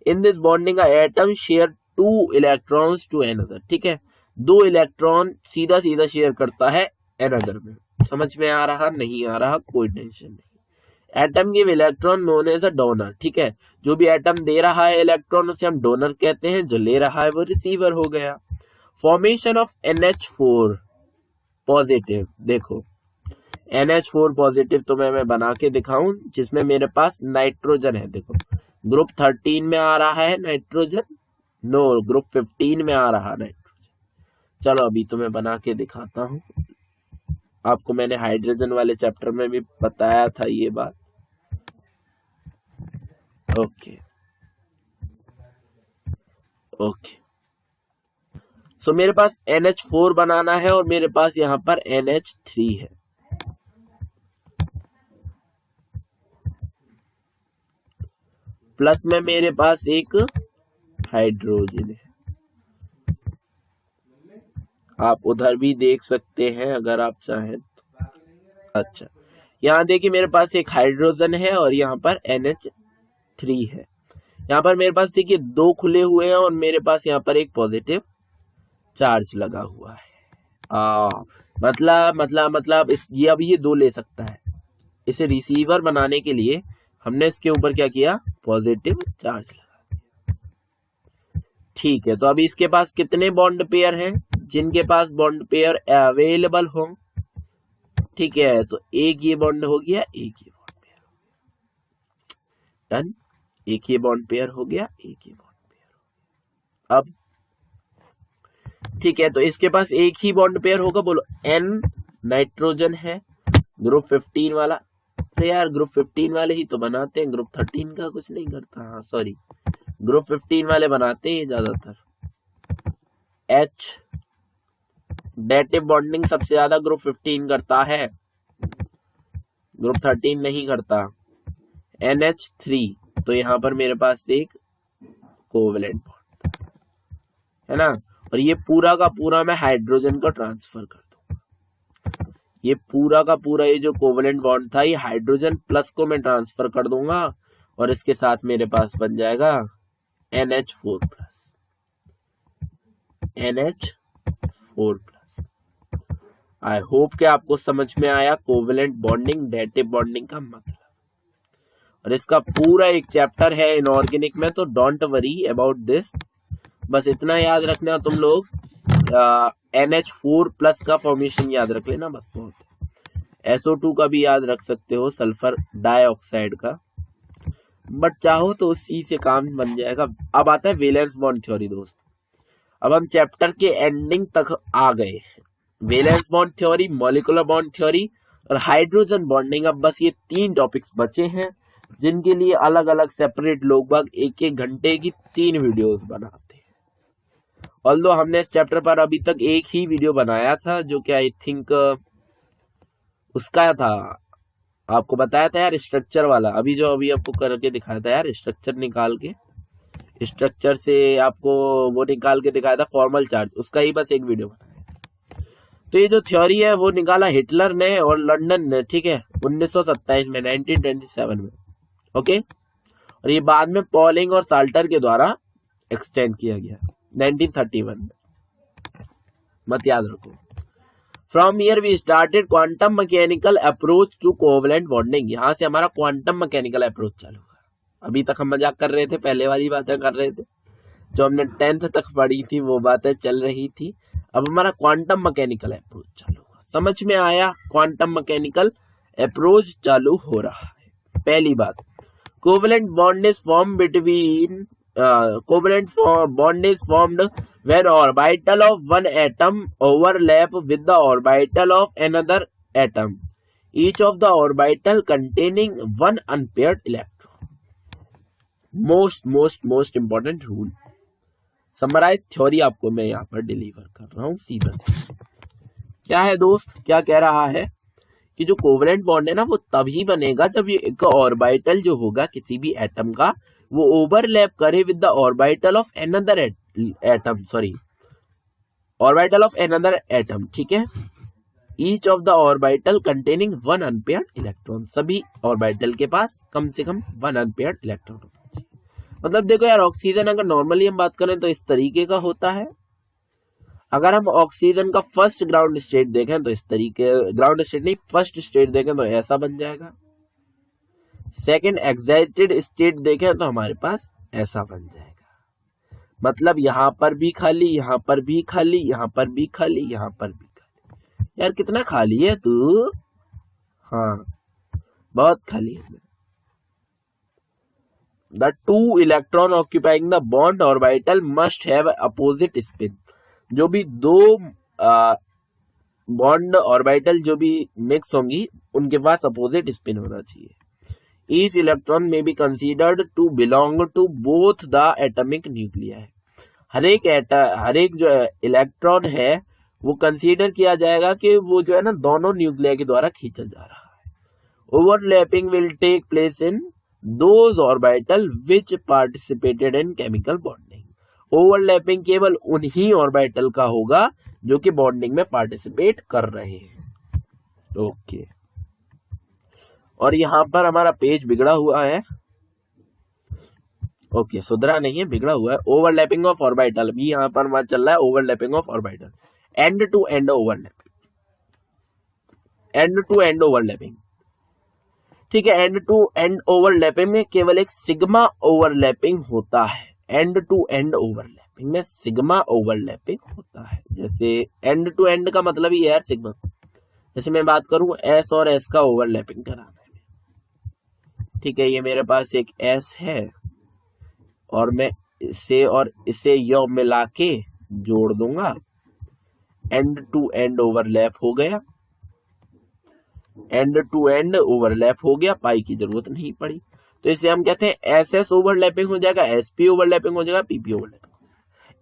In this bonding atom share 2 electrons to another, ठीक है, 2 इलेक्ट्रॉन सीधा सीधा शेयर करता है अनदर में। समझ में आ रहा? नहीं आ रहा? कोई टेंशन नहीं। Atom give electron known as a donor, ठीक है, जो भी एटम दे रहा है इलेक्ट्रॉन उसे हम डोनर कहते हैं, जो ले रहा है वो रिसीवर हो गया। फॉर्मेशन ऑफ NH4 पॉजिटिव, देखो NH4 पॉजिटिव तो मैं बना के दिखाऊं, जिसमें मेरे पास नाइट्रोजन है। देखो ग्रुप 13 में आ रहा है नाइट्रोजन, नो ग्रुप 15 में आ रहा नाइट्रोजन। चलो अभी तो मैं बना के दिखाता हूं। आपको मैंने हाइड्रोजन वाले चैप्टर में भी बताया था ये बात। ओके ओके, सो मेरे पास NH4 बनाना है और मेरे पास यहाँ पर NH3 है। प्लस में मेरे पास एक हाइड्रोजन है। आप उधर भी देख सकते हैं अगर आप चाहें तो। अच्छा, यहाँ देखिए मेरे पास एक हाइड्रोजन है और यहाँ पर NH3 है। यहाँ पर मेरे पास देखिए 2 खुले हुए हैं और मेरे पास यहाँ पर एक पॉजिटिव चार्ज लगा हुआ है। मतलब ये अब ये 2 ले सकता है। इसे रिसीवर बनाने के लिए हमने इसके ऊपर क्या किया? पॉजिटिव चार्ज लगा दिया, ठीक है। तो अभी इसके पास कितने बॉन्ड पेयर हैं? जिनके पास बॉन्ड पेयर अवेलेबल हो, ठीक है, तो एक ये बॉन्ड हो गया, एक ये बॉन्ड पेयर डन, एक ये बॉन्ड पेयर हो गया, एक ये बॉन्ड पेयर। अब ठीक है, तो इसके पास एक ही बॉन्ड पेयर होगा। बोलो N नाइट्रोजन है ग्रुप 15 वाला, तो यार ग्रुप 15 वाले ही तो बनाते हैं, ग्रुप 13 का कुछ नहीं करता। हाँ सॉरी, ग्रुप 15 वाले बनाते हैं ज्यादातर। H डेटिव बॉन्डिंग सबसे ज्यादा ग्रुप 15 करता है, ग्रुप 13 नहीं करता। NH3, तो यहाँ पर मेरे पास एक कोवेलेंट बॉन्ड है ना, और ये पूरा का पूरा मैं हाइड्रोजन को ट्रांसफर कर दूंगा। ये पूरा का पूरा ये जो कोवेलेंट बॉन्ड था ये हाइड्रोजन प्लस को मैं ट्रांसफर कर दूंगा और इसके साथ मेरे पास बन जाएगा NH4 plus, NH4 plus. I hope कि आपको समझ में आया कोवेलेंट बॉन्डिंग, डेटिव बॉन्डिंग का मतलब। और इसका पूरा एक चैप्टर है इनऑर्गेनिक में, तो डोंट वरी अबाउट दिस। बस इतना याद रखना तुम लोग, NH4 प्लस का फॉर्मेशन याद रख लेना, बस बहुत है। SO2 का भी याद रख सकते हो, सल्फर डाइऑक्साइड का, बट चाहो तो उसी से काम बन जाएगा। अब आता है वैलेंस बॉन्ड थ्योरी दोस्त। अब हम चैप्टर के एंडिंग तक आ गए। Valence bond theory, molecular bond theory और हाइड्रोजन बॉन्डिंग। अब बस ये 3 टॉपिक्स बचे हैं जिनके लिए अलग अलग सेपरेट लोग बाग 1-1 घंटे की 3 वीडियोस बनाते हैं। ऑल्दो हमने इस चैप्टर पर अभी तक एक ही वीडियो बनाया था, जो कि आई थिंक उसका था, आपको बताया था यार स्ट्रक्चर वाला। अभी आपको करके दिखाया था यार, स्ट्रक्चर निकाल के, स्ट्रक्चर से आपको वो निकाल के दिखाया था फॉर्मल चार्ज, उसका ही बस एक वीडियो बनाया। तो ये जो थ्योरी है वो निकाला हिटलर ने और लंदन ने, ठीक है, 1927 में, 1927 में, ओके। और ये बाद में पॉलिंग और साल्टर के द्वारा एक्सटेंड किया गया 1931 में, मत याद रखो। From here we started quantum mechanical approach to covalent bonding. यहाँ से हमारा क्वांटम मैकेनिकल अप्रोच चालू हुआ। अभी तक हम मजाक कर रहे थे, पहले वाली बातें कर रहे थे, जो हमने 10th तक पढ़ी थी वो बातें चल रही थी। अब हमारा क्वांटम मैकेनिकल अप्रोच चालू हुआ। समझ में आया? क्वांटम मैकेनिकल अप्रोच चालू हो रहा है। पहली बात, covalent bond is form between covalent bond is formed when orbital of one atom overlap with the orbital of another atom, each of the orbital containing one unpaired electron. Most important rule. Summarize theory आपको मैं यहाँ पर deliver कर रहा हूँ सीधा से। क्या है दोस्त, क्या कह रहा है कि जो कोवलेंट बॉन्ड है ना वो तभी बनेगा जब ये एक ऑर्बिटल जो होगा किसी भी एटम का वो ओवरलैप करे with the orbital of another atom, sorry orbital of another atom, ठीक है। Each of the orbital containing one unpaired electron, सभी ऑर्बिटल के पास कम से कम वन अनपेयर्ड इलेक्ट्रॉन होना चाहिए। मतलब देखो यार, ऑक्सीजन अगर नॉर्मली हम बात करें तो इस तरीके का होता है। अगर हम ऑक्सीजन का फर्स्ट ग्राउंड स्टेट देखें तो इस तरीके, ग्राउंड स्टेट नहीं फर्स्ट स्टेट देखें तो ऐसा बन जाएगा। सेकंड एक्साइटेड स्टेट देखें तो हमारे पास ऐसा बन जाएगा। मतलब यहां पर भी खाली, यहां पर भी खाली, यहां पर भी खाली, यहां पर भी खाली। यार कितना खाली है तू, हाँ बहुत खाली है। The two electron occupying the bond orbital must have opposite spin, जो भी दो बॉन्ड ऑर्बिटल जो भी मिक्स होंगी उनके पास अपोजिट स्पिन होना चाहिए। Each electron may be considered to belong to both the atomic nuclei, हर एक जो इलेक्ट्रॉन है वो कंसीडर किया जाएगा कि वो जो है ना दोनों न्यूक्लियाई के द्वारा खींचा जा रहा है। Overlapping will take place in those orbital which participated in chemical bonding, overlapping केवल उन्हीं ऑर्बिटल का होगा जो कि बॉन्डिंग में पार्टिसिपेट कर रहे हैं। ओके, और यहां पर हमारा पेज बिगड़ा हुआ है। ओके, सुधरा नहीं है, बिगड़ा हुआ है। ओवरलैपिंग ऑफ ऑर्बिटल भी यहां पर हमारा चल रहा है, overlapping of orbital, end to end overlapping, end to end overlapping, ठीक है। एंड टू एंड ओवरलैपिंग में केवल एक सिग्मा ओवरलैपिंग होता है, एंड टू एंड ओवरलैपिंग में सिग्मा ओवरलैपिंग होता है। जैसे एंड टू एंड का मतलब ही है यार सिग्मा। जैसे मैं बात करूं एस और एस का ओवरलैपिंग कराना है, ठीक है। ये मेरे पास एक एस है और मैं इसे और इसे यो मिला के जोड़ दूंगा, एंड टू एंड ओवरलैप हो गया, एंड टू एंड ओवरलैप हो गया, पाई की जरूरत नहीं पड़ी। तो इसे हम कहते हैं एस एस ओवरलैपिंग हो जाएगा, एसपी ओवरलैपिंग हो जाएगा, पीपी ओवरलैपिंग।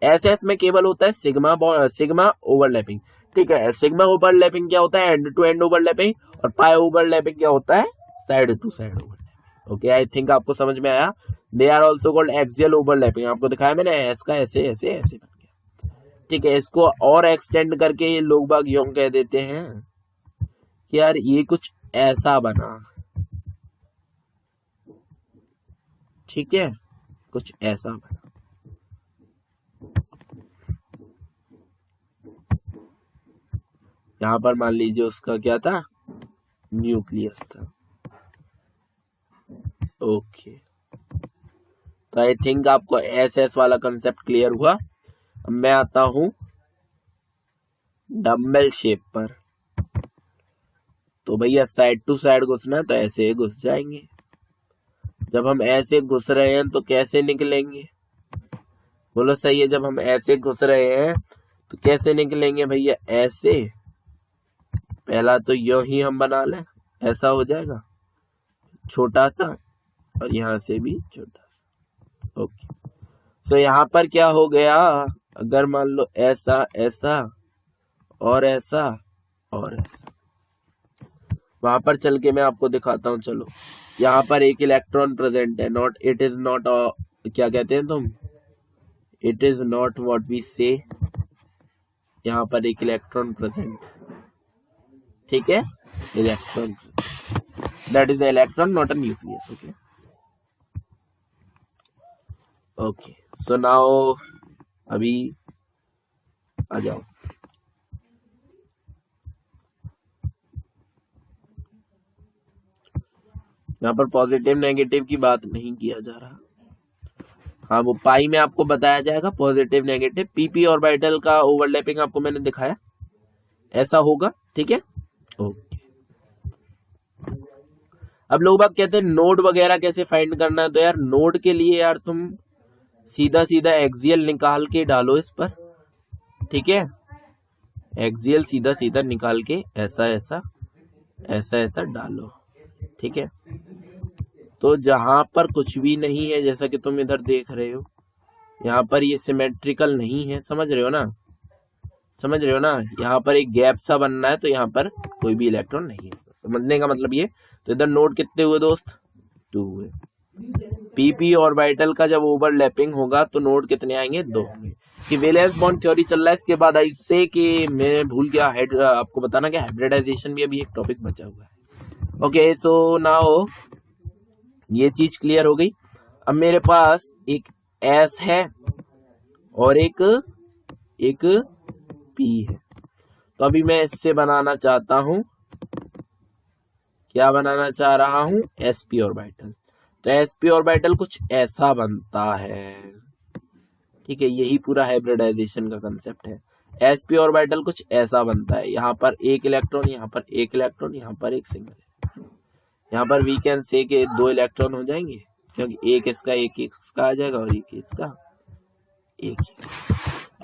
एस एस में केवल होता है सिग्मा ओवरलैपिंग, ठीक है। सिग्मा ओवरलैपिंग क्या होता है, एंड टू एंड ओवरलैपिंग, और पाई ओवरलैपिंग क्या होता है, side to side overlapping. Okay, I think आपको समझ में आया। They are also called axial overlapping, आपको दिखाया मैंने, एस का ऐसे ऐसे ऐसे बन गया, ठीक है। इसको और एक्सटेंड करके ये लोग बाग यूं कह देते हैं कि यार ये कुछ ऐसा बना, ठीक है, कुछ ऐसा बना। यहां पर मान लीजिए उसका क्या था, न्यूक्लियस था। ओके, तो आई थिंक आपको एस एस वाला कंसेप्ट क्लियर हुआ। अब मैं आता हूं डम्बल शेप पर। तो भैया साइड टू साइड घुसना है तो ऐसे घुस जाएंगे। जब हम ऐसे घुस रहे हैं तो कैसे निकलेंगे, बोलो सही है। जब हम ऐसे घुस रहे हैं तो कैसे निकलेंगे भैया, ऐसे। पहला तो यो ही हम बना लें, ऐसा हो जाएगा छोटा सा, और यहां से भी छोटा सा। ओके, सो यहां पर क्या हो गया, अगर मान लो ऐसा ऐसा और ऐसा और ऐसा, वहां पर चल के मैं आपको दिखाता हूं। चलो, यहाँ पर एक इलेक्ट्रॉन प्रेजेंट है, नॉट इट इज नॉट, क्या कहते हैं तुम, it is not what we say. यहाँ पर एक इलेक्ट्रॉन प्रेजेंट, ठीक है, electron, that is electron not a nucleus. Okay okay, so now अभी आ जाओ। यहाँ पर पॉजिटिव नेगेटिव की बात नहीं किया जा रहा, हाँ वो पाई में आपको बताया जाएगा पॉजिटिव नेगेटिव। पीपी ऑर्बिटल का ओवरलैपिंग आपको मैंने दिखाया, ऐसा होगा, ठीक है। ओके, अब लोग बात कहते हैं नोड वगैरह कैसे फाइंड करना है। तो यार नोड के लिए यार तुम सीधा सीधा एक्सियल निकाल के डालो इस पर, ठीक है। एक्सियल सीधा सीधा निकाल के ऐसा ऐसा ऐसा ऐसा डालो, ठीक है। तो जहां पर कुछ भी नहीं है, जैसा कि तुम इधर देख रहे हो, यहाँ पर ये सिमेट्रिकल नहीं है, समझ रहे हो ना, समझ रहे हो ना। यहाँ पर एक गैप सा बनना है, तो यहाँ पर कोई भी इलेक्ट्रॉन नहीं है। समझने का मतलब ये। तो इधर नोड कितने हुए दोस्त, 2 हुए। पीपी ऑर्बिटल का जब ओवरलैपिंग होगा तो नोड कितने आएंगे, 2 होंगे। कि वैलेंस बॉन्ड थ्योरी चल रहा है, इसके बाद ऐसे कि मैं भूल गया आपको बताना कि हाइब्रिडाइजेशन भी अभी एक टॉपिक बचा हुआ है। ओके, सो नाउ ये चीज क्लियर हो गई। अब मेरे पास एक एस है और एक पी है। तो अभी मैं इससे बनाना चाहता हूं, क्या बनाना चाह रहा हूं, sp ऑर्बिटल। तो sp ऑर्बिटल कुछ ऐसा बनता है, ठीक है, यही पूरा हाइब्रिडाइजेशन का कंसेप्ट है। sp ऑर्बिटल कुछ ऐसा बनता है, यहाँ पर एक इलेक्ट्रॉन, यहाँ पर एक इलेक्ट्रॉन, यहाँ पर एक सिंगल। यहाँ पर वी कैन से के 2 इलेक्ट्रॉन हो जाएंगे, क्योंकि एक इसका आ जाएगा और एक इसका एक।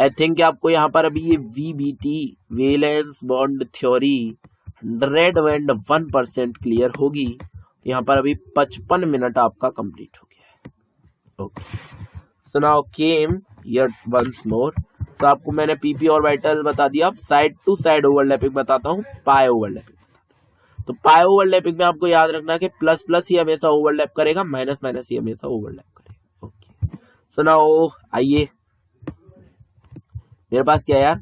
आई थिंक आपको यहाँ पर अभी ये VBT valence bond theory 101% clear होगी। यहाँ पर अभी 55 मिनट आपका कंप्लीट हो गया है। Okay, so now came here once more. तो आपको मैंने पीपी ऑर्बिटल बता दिया, अब साइड टू साइड ओवरलैपिंग बताता हूँ, पाई ओवरलैपिंग। तो पाई ओवरलैपिंग में आपको याद रखना कि प्लस प्लस ही हमेशा ओवरलैप करेगा, माइनस माइनस ही हमेशा ओवरलैप करेगा। ओके, सो नाउ आइए, मेरे पास क्या है यार,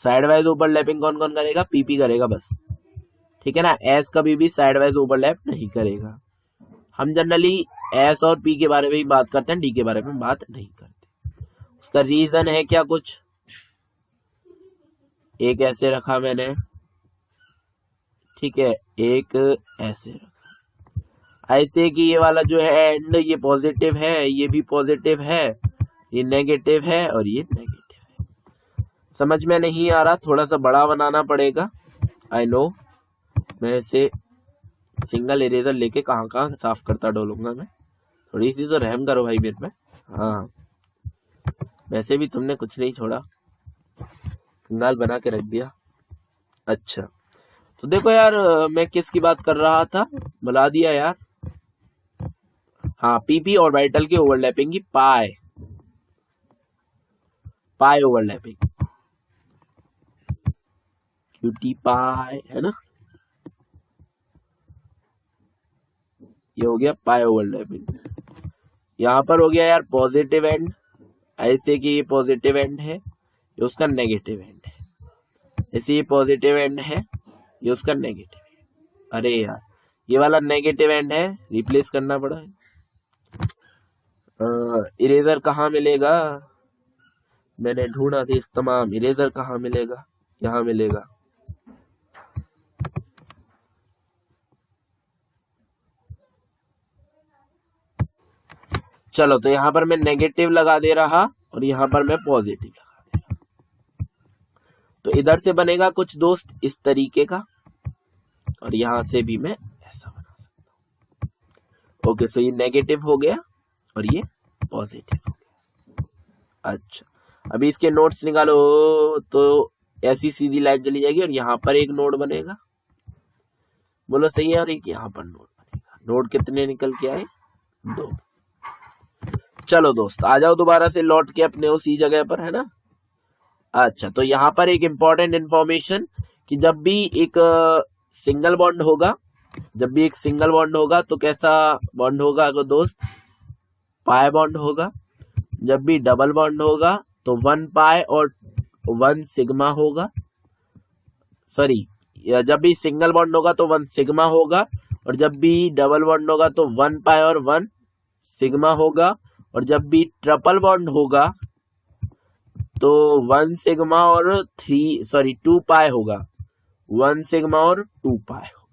साइड वाइज ओवरलैपिंग कौन कौन करेगा, पीपी करेगा बस, ठीक है ना। एस कभी भी साइड वाइज ओवरलैप नहीं करेगा। हम जनरली एस और पी के बारे में ही बात करते हैं, डी के बारे में बात नहीं करते। उसका रीजन है क्या, कुछ एक ऐसे रखा मैंने, ठीक है, एक ऐसे रखा, ऐसे कि ये वाला जो है एंड ये पॉजिटिव है, ये भी पॉजिटिव है, ये नेगेटिव है और ये नेगेटिव है। समझ में नहीं आ रहा, थोड़ा सा बड़ा बनाना पड़ेगा। आई नो, मैं इसे सिंगल इरेजर लेके कहाँ कहाँ साफ करता डोलूंगा मैं, थोड़ी सी तो रहम करो भाई मेरे पे। हाँ, वैसे भी तुमने कुछ नहीं छोड़ा, कंगाल बना के रख दिया। अच्छा, तो देखो यार, मैं किसकी बात कर रहा था, बुला दिया यार। हाँ, पीपी ऑर्बिटल के ओवरलैपिंग की पाई ओवरलैपिंग, क्यूटी पाई है ना, ये हो गया पाई ओवरलैपिंग। यहाँ पर हो गया यार पॉजिटिव एंड, ऐसे कि ये पॉजिटिव एंड है, ये उसका नेगेटिव एंड है। ऐसे ये पॉजिटिव एंड है, ये उसका नेगेटिव है। अरे यार, ये वाला नेगेटिव एंड है, रिप्लेस करना पड़ा है। इरेजर कहाँ मिलेगा, मैंने ढूंढा था तमाम, इरेजर कहाँ मिलेगा, यहाँ मिलेगा। चलो, तो यहाँ पर मैं नेगेटिव लगा दे रहा और यहाँ पर मैं पॉजिटिव लगा दे रहा। तो इधर से बनेगा कुछ दोस्त इस तरीके का, और यहाँ से भी मैं ऐसा बना सकता हूँ। ओके, सो ये नेगेटिव हो गया और ये पॉजिटिव हो गया। अच्छा, अभी इसके नोड्स निकालो, तो ऐसी सीधी लाइन चली जाएगी और यहाँ पर एक नोड बनेगा, बोलो सही है, और एक यहाँ पर नोड बनेगा। नोड कितने निकल के आए, 2। चलो दोस्त, आ जाओ दोबारा से लौट के अपने उसी जगह पर, है ना। अच्छा, तो यहाँ पर एक इंपॉर्टेंट इंफॉर्मेशन कि जब भी एक सिंगल बॉन्ड होगा, तो कैसा बॉन्ड होगा दोस्त, पाई बॉन्ड होगा। जब भी डबल बॉन्ड होगा तो 1 पाई और 1 सिग्मा होगा। सॉरी, जब भी सिंगल बॉन्ड होगा तो 1 सिग्मा होगा, और जब भी डबल बॉन्ड होगा तो 1 पाई और 1 सिग्मा होगा, और जब भी ट्रिपल बॉन्ड होगा तो 1 सिग्मा और 2 पाई होगा, 1 सिग्मा और 2 पाई होगा।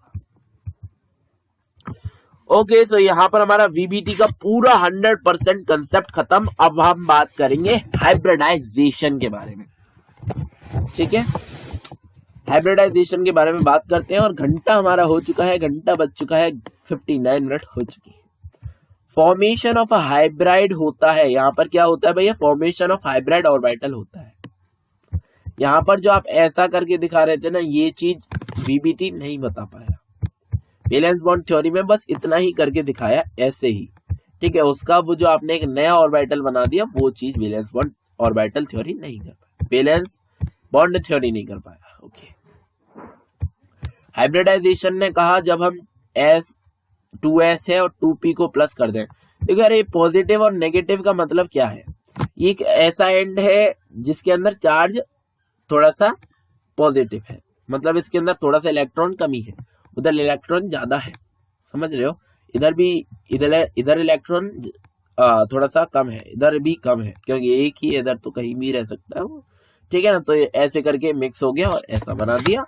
ओके, सो यहाँ पर हमारा VBT का पूरा 100% कंसेप्ट खत्म। अब हम बात करेंगे हाइब्रिडाइजेशन के बारे में, ठीक है। हाइब्रिडाइजेशन के बारे में बात करते हैं, और घंटा हमारा हो चुका है, घंटा बज चुका है, 59 मिनट हो चुकी है। फॉर्मेशन ऑफ अ हाइब्रिड होता है, यहाँ पर क्या होता है भैया, फॉर्मेशन ऑफ हाइब्रिड ऑर्बिटल होता है। यहाँ पर जो आप ऐसा करके दिखा रहे थे ना, ये चीज VBT नहीं बता पाया। वैलेंस बॉन्ड थ्योरी में बस इतना ही करके दिखाया, ऐसे ही, ठीक है। उसका वो जो आपने एक नया ऑर्बिटल बना दिया, वो चीज वैलेंस बॉन्ड ऑर्बिटल थ्योरी नहीं कर पाया, वैलेंस बॉन्ड थ्योरी नहीं कर पाया। ओके, हाइब्रिडाइजेशन ने कहा जब हम S2S है और 2P को प्लस कर दें। देखो यार, ये पॉजिटिव और नेगेटिव का मतलब क्या है, ये एक ऐसा एंड है जिसके अंदर चार्ज थोड़ा सा पॉजिटिव है, मतलब इसके अंदर थोड़ा सा इलेक्ट्रॉन कमी है, उधर इलेक्ट्रॉन ज्यादा है, समझ रहे हो। इधर भी इधर इलेक्ट्रॉन थोड़ा सा कम है, इधर भी कम है, क्योंकि एक ही इधर तो कहीं भी रह सकता है वो, ठीक है ना। तो ये ऐसे करके मिक्स हो गया और ऐसा बना दिया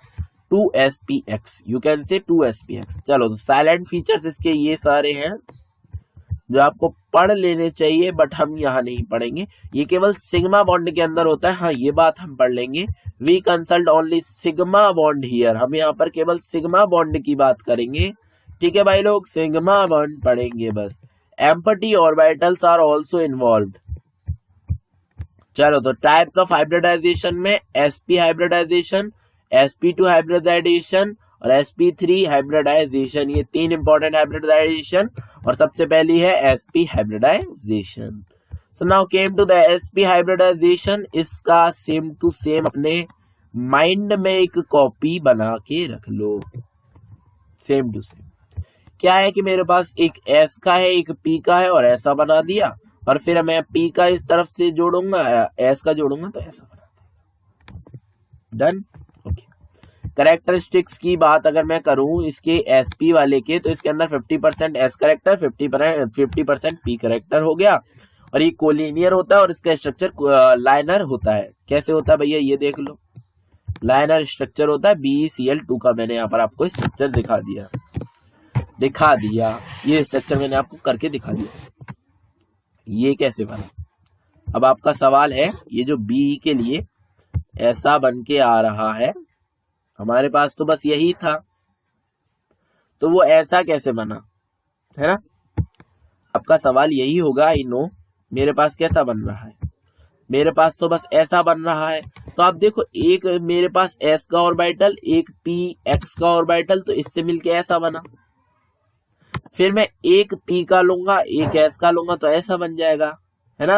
2spx, you can say 2spx। चलो, तो साइलेंट फीचर्स इसके ये सारे हैं जो आपको पढ़ लेने चाहिए, बट हम यहाँ नहीं पढ़ेंगे, ये केवल सिग्मा बॉन्ड के अंदर होता है। हाँ, ये बात हम पढ़ लेंगे, we consult only sigma bond here, हम यहाँ पर केवल सिग्मा बॉन्ड की बात करेंगे, ठीक है भाई लोग, सिग्मा बॉन्ड पढ़ेंगे बस। Empty orbitals are also involved. चलो, तो टाइप्स ऑफ हाइब्रिडाइजेशन में sp हाइब्रिडाइजेशन, sp2 हाइब्रिडाइजेशन और sp3 हाइब्रिडाइजेशन, ये तीन इंपॉर्टेंट हाइब्रिडाइजेशन, और सबसे पहली है sp hybridization. So now came to the sp hybridization. इसका सेम टू सेम अपने माइंड में एक कॉपी बना के रख लो, सेम टू सेम। क्या है कि मेरे पास एक S का है, एक P का है, और ऐसा बना दिया, और फिर मैं P का इस तरफ से जोड़ूंगा, S का जोड़ूंगा तो ऐसा बना देगा। Done, okay. कैरेक्टरिस्टिक्स की बात अगर मैं करूं इसके SP वाले के, तो इसके अंदर 50% S कैरेक्टर, 50% P कैरेक्टर हो गया, और ये कोलिनियर होता है, और इसका स्ट्रक्चर लाइनर होता है। कैसे होता है भैया, ये देख लो, लाइनर स्ट्रक्चर होता है। BeCl2 का मैंने यहाँ पर आपको स्ट्रक्चर दिखा दिया, ये स्ट्रक्चर मैंने आपको करके दिखा दिया, ये कैसे बना। अब आपका सवाल है, ये जो B के लिए ऐसा बन के आ रहा है, हमारे पास तो बस यही था, तो वो ऐसा कैसे बना, है ना। आपका सवाल यही होगा, आई नो, मेरे पास कैसा बन रहा है, मेरे पास तो बस ऐसा बन रहा है। तो आप देखो, एक मेरे पास S का ऑर्बिटल, एक Px का ऑर्बिटल, तो इससे मिलके ऐसा बना। फिर मैं एक P का लूंगा, एक S का लूंगा, तो ऐसा बन जाएगा, है ना।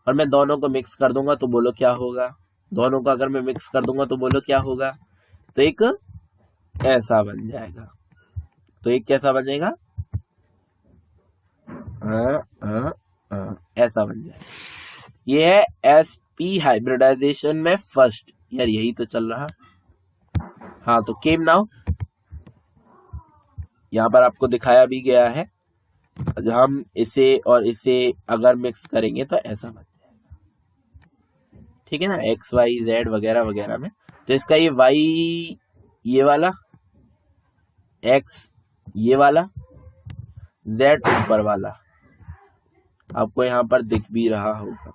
और मैं दोनों को मिक्स कर दूंगा तो बोलो क्या होगा, दोनों को अगर मैं मिक्स कर दूंगा तो बोलो क्या होगा, तो एक ऐसा बन जाएगा। तो एक कैसा बन जाएगा, ऐसा बन जाएगा। ये है sp हाइब्रिडाइजेशन में फर्स्ट, यार यही तो चल रहा। हाँ, तो केम नाउ, यहाँ पर आपको दिखाया भी गया है, हम इसे और इसे अगर मिक्स करेंगे तो ऐसा बन जाएगा, ठीक है ना, x y z वगैरह वगैरह में। तो इसका ये y ये वाला, x ये वाला, z ऊपर वाला, आपको यहाँ पर दिख भी रहा होगा।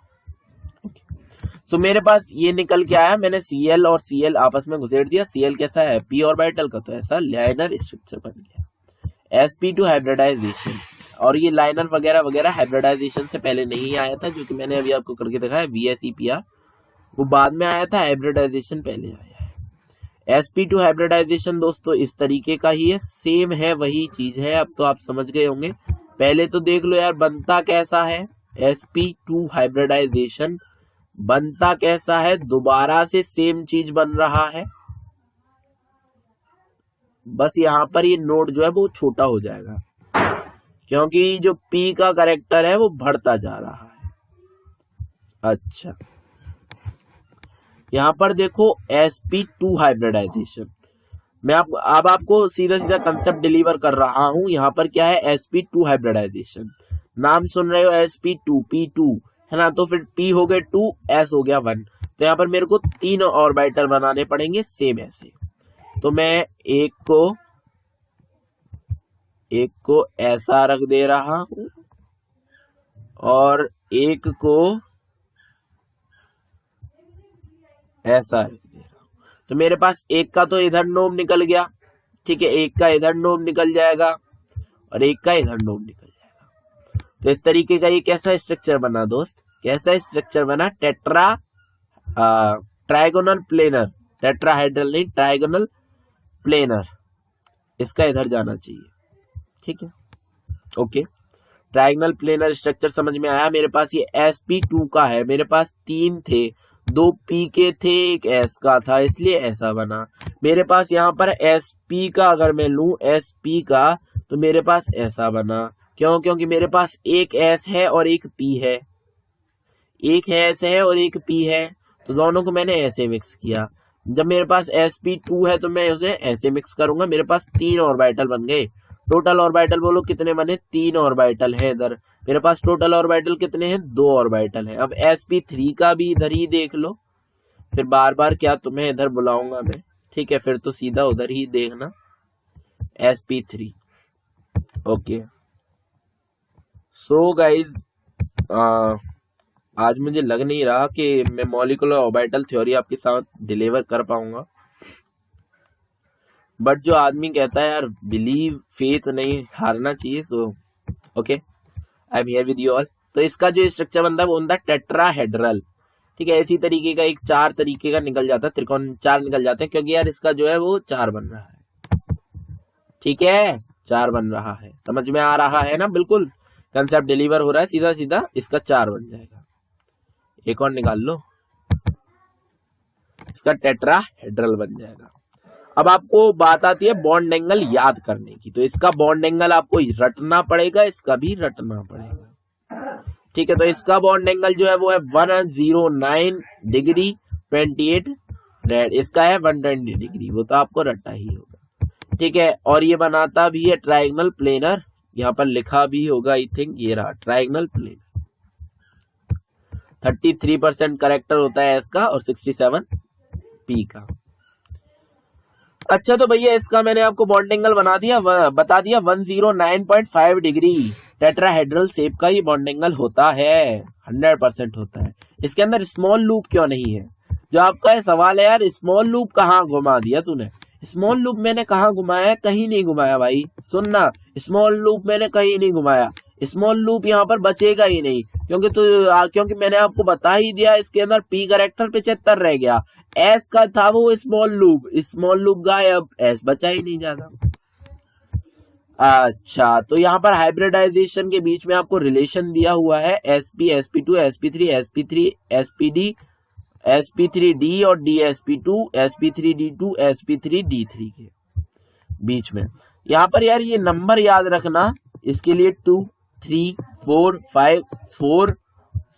सो मेरे पास ये निकल के आया, मैंने Cl और Cl आपस में घुसेड़ दिया। Cl कैसा है, p ऑर्बिटल का, तो ऐसा लाइनर स्ट्रक्चर बन गया। sp2 हाइब्रिडाइजेशन, और ये लाइनर वगैरह वगैरह हाइब्रिडाइजेशन से पहले नहीं आया था, जो कि मैंने अभी आपको करके दिखाया। VSEPR वो बाद में आया था, हाइब्रिडाइजेशन पहले आया है। sp2 हाइब्रिडाइजेशन दोस्तों इस तरीके का ही है, सेम है, वही चीज है। अब तो आप समझ गए होंगे। पहले तो देख लो यार बनता कैसा है, sp2 हाइब्रिडाइजेशन बनता कैसा है, दोबारा से सेम चीज बन रहा है, बस यहाँ पर ये नोड जो है वो छोटा हो जाएगा, क्योंकि जो P का कैरेक्टर है वो बढ़ता जा रहा है। अच्छा, यहाँ पर देखो sp2 हाइब्रिडाइजेशन, मैं अब आपको सीधा सीधा कंसेप्ट डिलीवर कर रहा हूं। यहाँ पर क्या है, sp2 हाइब्रिडाइजेशन, नाम सुन रहे हो, sp2 p2 है ना, तो फिर P हो गए 2, S हो गया 1, तो यहाँ पर मेरे को 3 ऑर्बिटल बनाने पड़ेंगे सेम ऐसे। तो मैं एक को ऐसा रख दे रहा हूं, और एक को ऐसा रख दे रहा हूं, तो मेरे पास एक का तो इधर नोब निकल गया, ठीक है, एक का इधर नोब निकल जाएगा, और एक का इधर नोब निकल जाएगा। तो इस तरीके का ये कैसा स्ट्रक्चर बना दोस्त, कैसा स्ट्रक्चर बना, ट्राइगोनल प्लेनर, टेट्राहेड्रल नहीं, ट्राइगोनल प्लेनर, इसका इधर जाना चाहिए, ठीक है, ओके। ट्राइगोनल प्लेनर स्ट्रक्चर समझ में आया। मेरे पास ये sp2 का है, मेरे पास 3 थे, दो पी के थे, एक एस का था, इसलिए ऐसा बना। मेरे पास यहाँ पर एस पी का अगर मैं लूं, एस पी का, तो मेरे पास ऐसा बना। क्यों? क्योंकि मेरे पास एक एस है और एक पी है, एक एस है और एक पी है, तो दोनों को मैंने ऐसे मिक्स किया। जब मेरे पास sp2 है तो मैं उसे ऐसे मिक्स करूंगा, मेरे पास 3 ऑर्बिटल बन गए। टोटल ऑर्बिटल बोलो कितने बने? 3 ऑर्बिटल है इधर। मेरे पास टोटल ऑर्बिटल कितने हैं? 2 ऑर्बिटल है। अब sp3 का भी इधर ही देख लो, फिर बार बार क्या तुम्हें इधर बुलाऊंगा मैं, ठीक है? फिर तो सीधा उधर ही देखना, sp3। ओके, सो गाइज आज मुझे लग नहीं रहा कि मैं मॉलिक्यूलर ऑर्बिटल थ्योरी आपके साथ डिलीवर कर पाऊंगा, बट जो आदमी कहता है यार बिलीव, फेथ नहीं हारना चाहिए, so okay, I am here with you all. तो इसका जो स्ट्रक्चर बनता है वो बनता है टेट्राहेड्रल, ठीक है? इसी तरीके का एक 4 तरीके का निकल जाता है, त्रिकोण 4 निकल जाते हैं, क्योंकि यार इसका जो है वो 4 बन रहा है, ठीक है? 4 बन रहा है, समझ में आ रहा है ना? बिल्कुल कंसेप्ट डिलीवर हो रहा है, सीधा सीधा इसका 4 बन जाएगा। एक और निकाल लो, इसका टेट्राहेड्रल बन जाएगा। अब आपको बात आती है बॉन्ड एंगल याद करने की, तो इसका बॉन्ड एंगल आपको रटना पड़ेगा, इसका भी रटना पड़ेगा, ठीक है? तो इसका बॉन्ड एंगल जो है वो है 109 डिग्री 28 रेड, इसका है 120 डिग्री, वो तो आपको रटा ही होगा, ठीक है? और ये बनाता भी है ट्राइगोनल प्लेनर, यहाँ पर लिखा भी होगा आई थिंक, ये रहा ट्राइगोनल प्लेनर। 33% करेक्टर होता है इसका और 67 पी का। अच्छा, तो भैया इसका मैंने आपको बॉन्ड एंगल बता दिया 109.5 डिग्री टेट्राहेड्रल शेप का ये बॉन्ड एंगल होता है, 100% होता है। इसके अंदर स्मॉल लूप क्यों नहीं है? जो आपका सवाल है यार, स्मॉल लूप कहाँ घुमा दिया तूने? स्मॉल लूप मैंने कहाँ घुमाया? कहीं नहीं घुमाया भाई, सुनना, स्मॉल लूप मैंने कहीं नहीं घुमाया। स्मॉल लूप यहाँ पर बचेगा ही नहीं, क्योंकि मैंने आपको बता ही दिया इसके अंदर पी करेक्टर 75 रह गया, एस का था वो स्मॉल लूप गायब, एस बचा ही नहीं ज्यादा। अच्छा, तो यहाँ पर हाइब्रिडाइजेशन के बीच में आपको रिलेशन दिया हुआ है sp sp2 sp3 sp3 spd sp3d और dsp2 sp3d2 sp3d3 के बीच में। यहाँ पर यार ये नंबर याद रखना, इसके लिए 2 3 4 5 4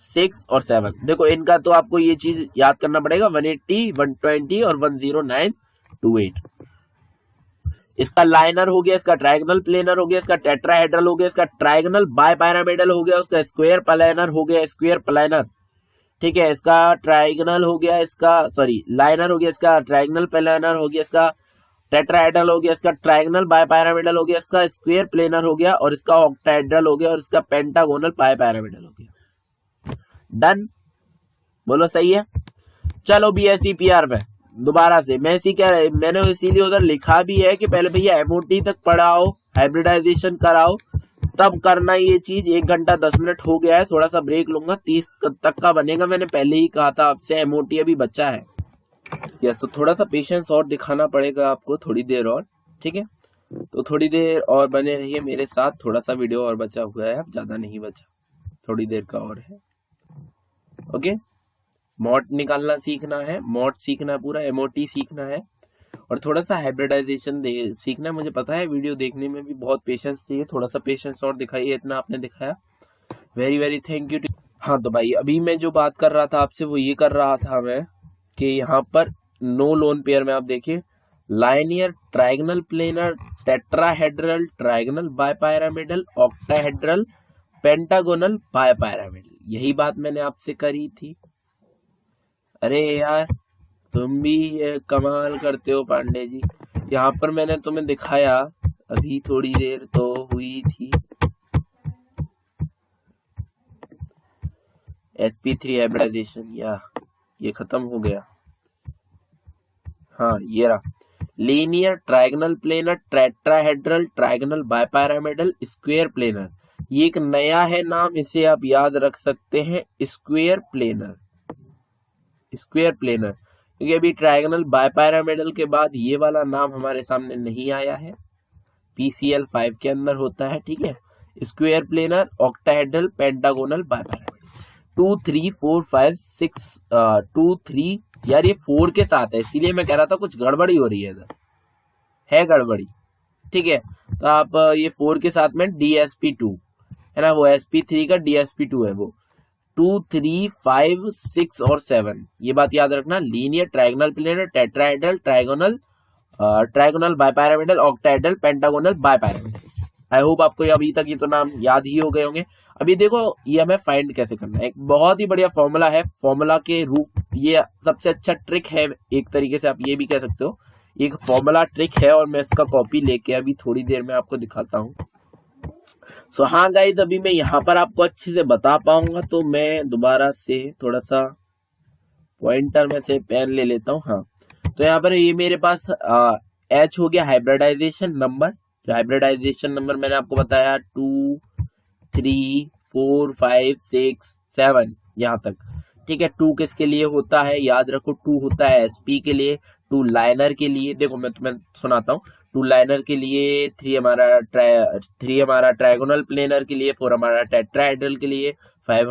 6 और 7, देखो इनका तो आपको ये चीज याद करना पड़ेगा, 180 120 और 10928। इसका लाइनर हो गया, इसका ट्राइगोनल प्लेनर हो गया, इसका टेट्राहेड्रल हो गया, इसका ट्राइगोनल बाइपैरामिडल हो गया, उसका स्क्वायर प्लानर हो गया, स्क्वायर प्लानर, ठीक है? इसका ट्राइगोनल हो गया, इसका लाइनर हो गया, इसका ट्राइगोनल प्लानर हो गया, इसका टेट्राहेड्रल हो गया, इसका ट्राइगोनल बाइपैरामिडल हो गया, इसका स्क्वायर प्लेनर हो गया, और इसका ऑक्टाहेड्रल हो गया, और इसका पेंटागोनल बाइपैरामिडल हो गया। डन, बोलो सही है? चलो BSEPR में दोबारा से मैंने इसीलिए उधर लिखा भी है कि पहले भैया MOT तक पढ़ाओ, हाइब्रिडाइजेशन कराओ, तब करना ये चीज। 1 घंटा 10 मिनट हो गया है, थोड़ा सा ब्रेक लूंगा, 30 तक का बनेगा, मैंने पहले ही कहा था आपसे, MOT अभी बचा है। यस, तो थोड़ा सा पेशेंस और दिखाना पड़ेगा आपको, थोड़ी देर और, ठीक है? तो थोड़ी देर और बने रहिए मेरे साथ, थोड़ा सा वीडियो और बचा हुआ है, अब ज्यादा नहीं बचा, थोड़ी देर का और है। ओके, मॉड निकालना सीखना है, मॉड सीखना है पूरा, MOT सीखना है, और थोड़ा सा हाइब्रिडाइजेशन सीखना है। मुझे पता है वीडियो देखने में भी बहुत पेशेंस चाहिए, थोड़ा सा पेशेंस और दिखाइए, इतना आपने दिखाया, वेरी वेरी थैंक यू। हाँ, तो भाई अभी मैं जो बात कर रहा था आपसे वो ये कर रहा था मैं कि यहाँ पर नो लोन पेयर में आप देखिए, linear, trigonal planar, tetrahedral, trigonal bipyramidal, octahedral, pentagonal bipyramidal, यही बात मैंने आपसे करी थी। अरे यार तुम भी ये कमाल करते हो पांडे जी, यहाँ पर मैंने तुम्हें दिखाया, अभी थोड़ी देर तो हुई थी, sp3 हाइब्रिडाइजेशन, या ये खत्म हो गया। हाँ, ये रहा, linear, trigonal planar, tetrahedral, trigonal bipyramidal, square planar, ये एक नया है नाम, इसे आप याद रख सकते हैं, स्क्वायर प्लेनर, स्क्वायर प्लेनर, क्योंकि अभी ट्राइगोनल बाइपैरामिडल के बाद ये वाला नाम हमारे सामने नहीं आया है, PCL 5 के अंदर होता है, ठीक है? Square planar, octahedral, pentagonal bipyramidal. 2 3 4 5 6 2 3 यार ये 4 के साथ है, इसीलिए मैं कह रहा था कुछ गड़बड़ी हो रही है, इधर है गड़बड़ी। ठीक है, तो आप ये 4 के साथ में DSP2 है ना, वो SP3 का DSP2 है, वो 2 3 5 6 और 7, ये बात याद रखना। Linear, trigonal planar, tetrahedral, trigonal, trigonal bipyramidal, octahedral, pentagonal, bipyramidal. I hope आपको अभी तक ये तो नाम याद ही हो गए होंगे। अभी देखो ये हमें फाइंड कैसे करना है, एक बहुत ही बढ़िया फॉर्मूला है, फॉर्मूला के रूप, ये सबसे अच्छा ट्रिक है, एक तरीके से आप ये भी कह सकते हो, एक फॉर्मूला ट्रिक है, और मैं इसका कॉपी लेके अभी थोड़ी देर में आपको दिखाता हूँ। सो हाँ गाइस, अभी मैं यहाँ पर आपको अच्छे से बता पाऊंगा, तो मैं दोबारा से थोड़ा सा पॉइंटर में से पेन ले लेता हूँ। हाँ, तो यहाँ पर ये मेरे पास H हो गया हाइब्रिडाइजेशन नंबर, जो हाइब्रिडाइजेशन नंबर मैंने आपको बताया 2 3 4 5 6 7 यहाँ तक। ठीक है, 2 किसके लिए होता है याद रखो, 2 होता है SP के लिए, 2 लाइनर के लिए, देखो मैं तुम्हें सुनाता हूँ, 2 लाइनर के लिए, 3 हमारा ट्रायगोनल प्लेनर के लिए, 4 हमारा टेट्राहेड्रल के लिए, 5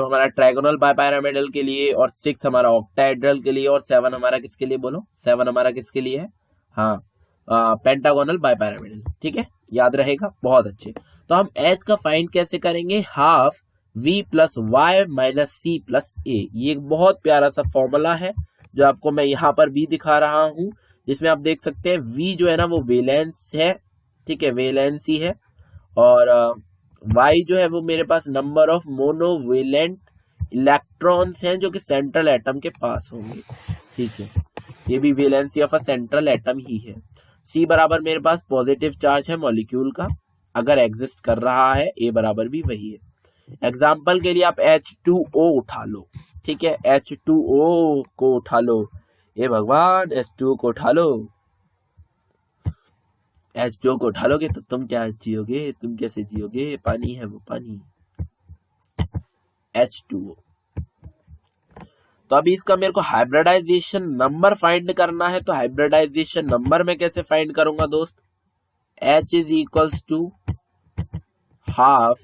हमारा ट्रायगोनल बाइपैरामिडल के लिए, और 6 हमारा ऑक्टाहेड्रल के लिए, और 7 हमारा किसके लिए, बोलो 7 हमारा किसके लिए है, हाँ पेंटागोनल बाइपैरामिडल। ठीक है, याद रहेगा, बहुत अच्छे। तो हम H का फाइंड कैसे करेंगे, half V plus Y minus C plus A, ये एक बहुत प्यारा सा फॉर्मूला है जो आपको मैं यहाँ पर भी दिखा रहा हूँ, जिसमें आप देख सकते हैं V जो है ना वो वेलेंस है, ठीक है, वेलेंसी है, और Y जो है वो मेरे पास नंबर ऑफ मोनोवेलेंट इलेक्ट्रॉन्स हैं जो कि सेंट्रल एटम के पास होंगे। ठीक है, ये भी valency of a central atom ही है। C बराबर मेरे पास पॉजिटिव चार्ज है मॉलिक्यूल का, अगर एग्जिस्ट कर रहा है, A बराबर भी वही है। एग्जाम्पल के लिए आप H2O उठा लो, ठीक है, H2O को उठा लो, ये भगवान H2O को उठा लो, H2O को उठा लोगे तो तुम क्या जियोगे, तुम कैसे जियोगे, पानी है वो पानी, H2O। तो अभी इसका मेरे को हाइब्रिडाइजेशन नंबर फाइंड करना है, तो हाइब्रिडाइजेशन नंबर में कैसे फाइंड करूंगा दोस्त, H is equals to half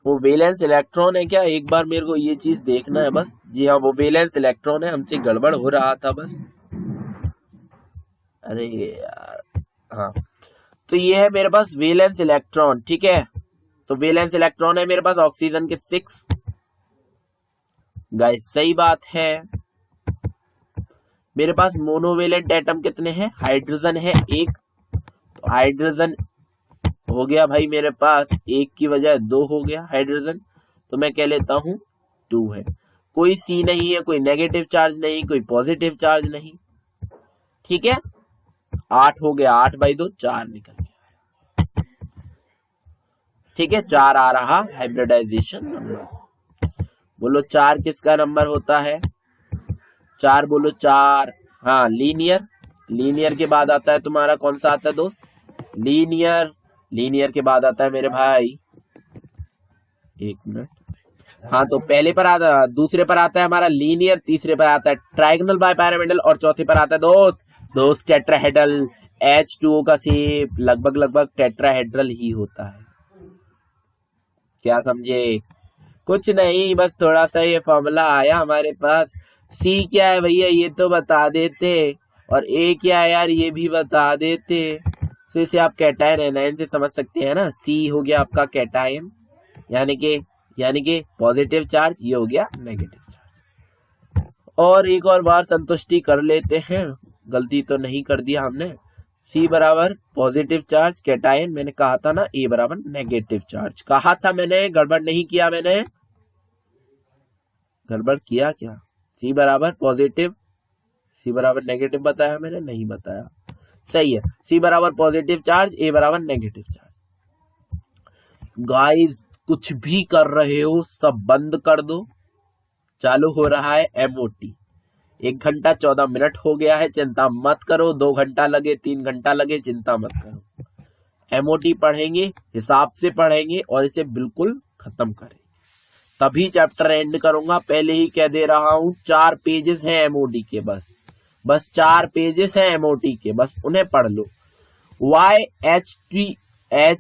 वो वेलेंस इलेक्ट्रॉन है क्या, एक बार मेरे को ये चीज देखना है बस। जी हाँ, वो वेलेंस इलेक्ट्रॉन है, हमसे गड़बड़ हो रहा था बस, अरे यार, हाँ, तो ये है मेरे पास वेलेंस इलेक्ट्रॉन। ठीक है, तो वेलेंस इलेक्ट्रॉन है मेरे पास ऑक्सीजन के 6, गाइस सही बात है। मेरे पास मोनोवेलेंट एटम कितने हैं, हाइड्रोजन है 1, तो हाइड्रोजन हो गया भाई मेरे पास 1 की बजाय 2 हो गया हाइड्रोजन, तो मैं कह लेता हूं 2 है। कोई C नहीं है, कोई नेगेटिव चार्ज नहीं, कोई पॉजिटिव चार्ज नहीं। ठीक है, 8 हो गया, 8/2 4 निकल गया। ठीक है, 4 आ रहा हाइब्रिडाइजेशन नंबर। बोलो 4 किसका नंबर होता है, 4 बोलो 4, हाँ लीनियर, लीनियर के बाद आता है तुम्हारा कौन सा आता है दोस्त, लीनियर, लीनियर के बाद आता है मेरे भाई, एक मिनट, हाँ, तो पहले पर आता, दूसरे पर आता है हमारा लीनियर, तीसरे पर आता है ट्रायगोनल बाइपैरामिडल, और चौथे पर आता है दोस्त टेट्राहेड्रल। H2O का शेप लगभग टेट्राहेड्रल ही होता है, क्या समझे, कुछ नहीं, बस थोड़ा सा ये फॉर्मूला आया हमारे पास। C क्या है भैया ये तो बता देते, और A क्या है यार ये भी बता देते, तो इसे आप कैटायन एनायन से समझ सकते हैं ना। C हो गया आपका कैटायन, यानी कि पॉजिटिव चार्ज, ये हो गया नेगेटिव चार्ज। और एक और बार संतुष्टि कर लेते हैं, गलती तो नहीं कर दिया हमने। C बराबर पॉजिटिव चार्ज कैटायन, मैंने कहा था ना, A बराबर नेगेटिव चार्ज कहा था मैंने, गड़बड़ नहीं किया मैंने, गड़बड़ किया क्या, C बराबर पॉजिटिव, C बराबर नेगेटिव बताया मैंने, नहीं बताया, सही है। C बराबर पॉजिटिव चार्ज, A बराबर नेगेटिव चार्ज। गाइस कुछ भी कर रहे हो सब बंद कर दो, चालू हो रहा है MOT। 1 घंटा 14 मिनट हो गया है, चिंता मत करो, 2 घंटा लगे 3 घंटा लगे चिंता मत करो, MOT पढ़ेंगे, हिसाब से पढ़ेंगे और इसे बिल्कुल खत्म करेंगे, तभी चैप्टर एंड करूंगा। पहले ही कह दे रहा हूं 4 पेजेस हैं MOT के, बस 4 पेजेस हैं MOT के, बस उन्हें पढ़ लो,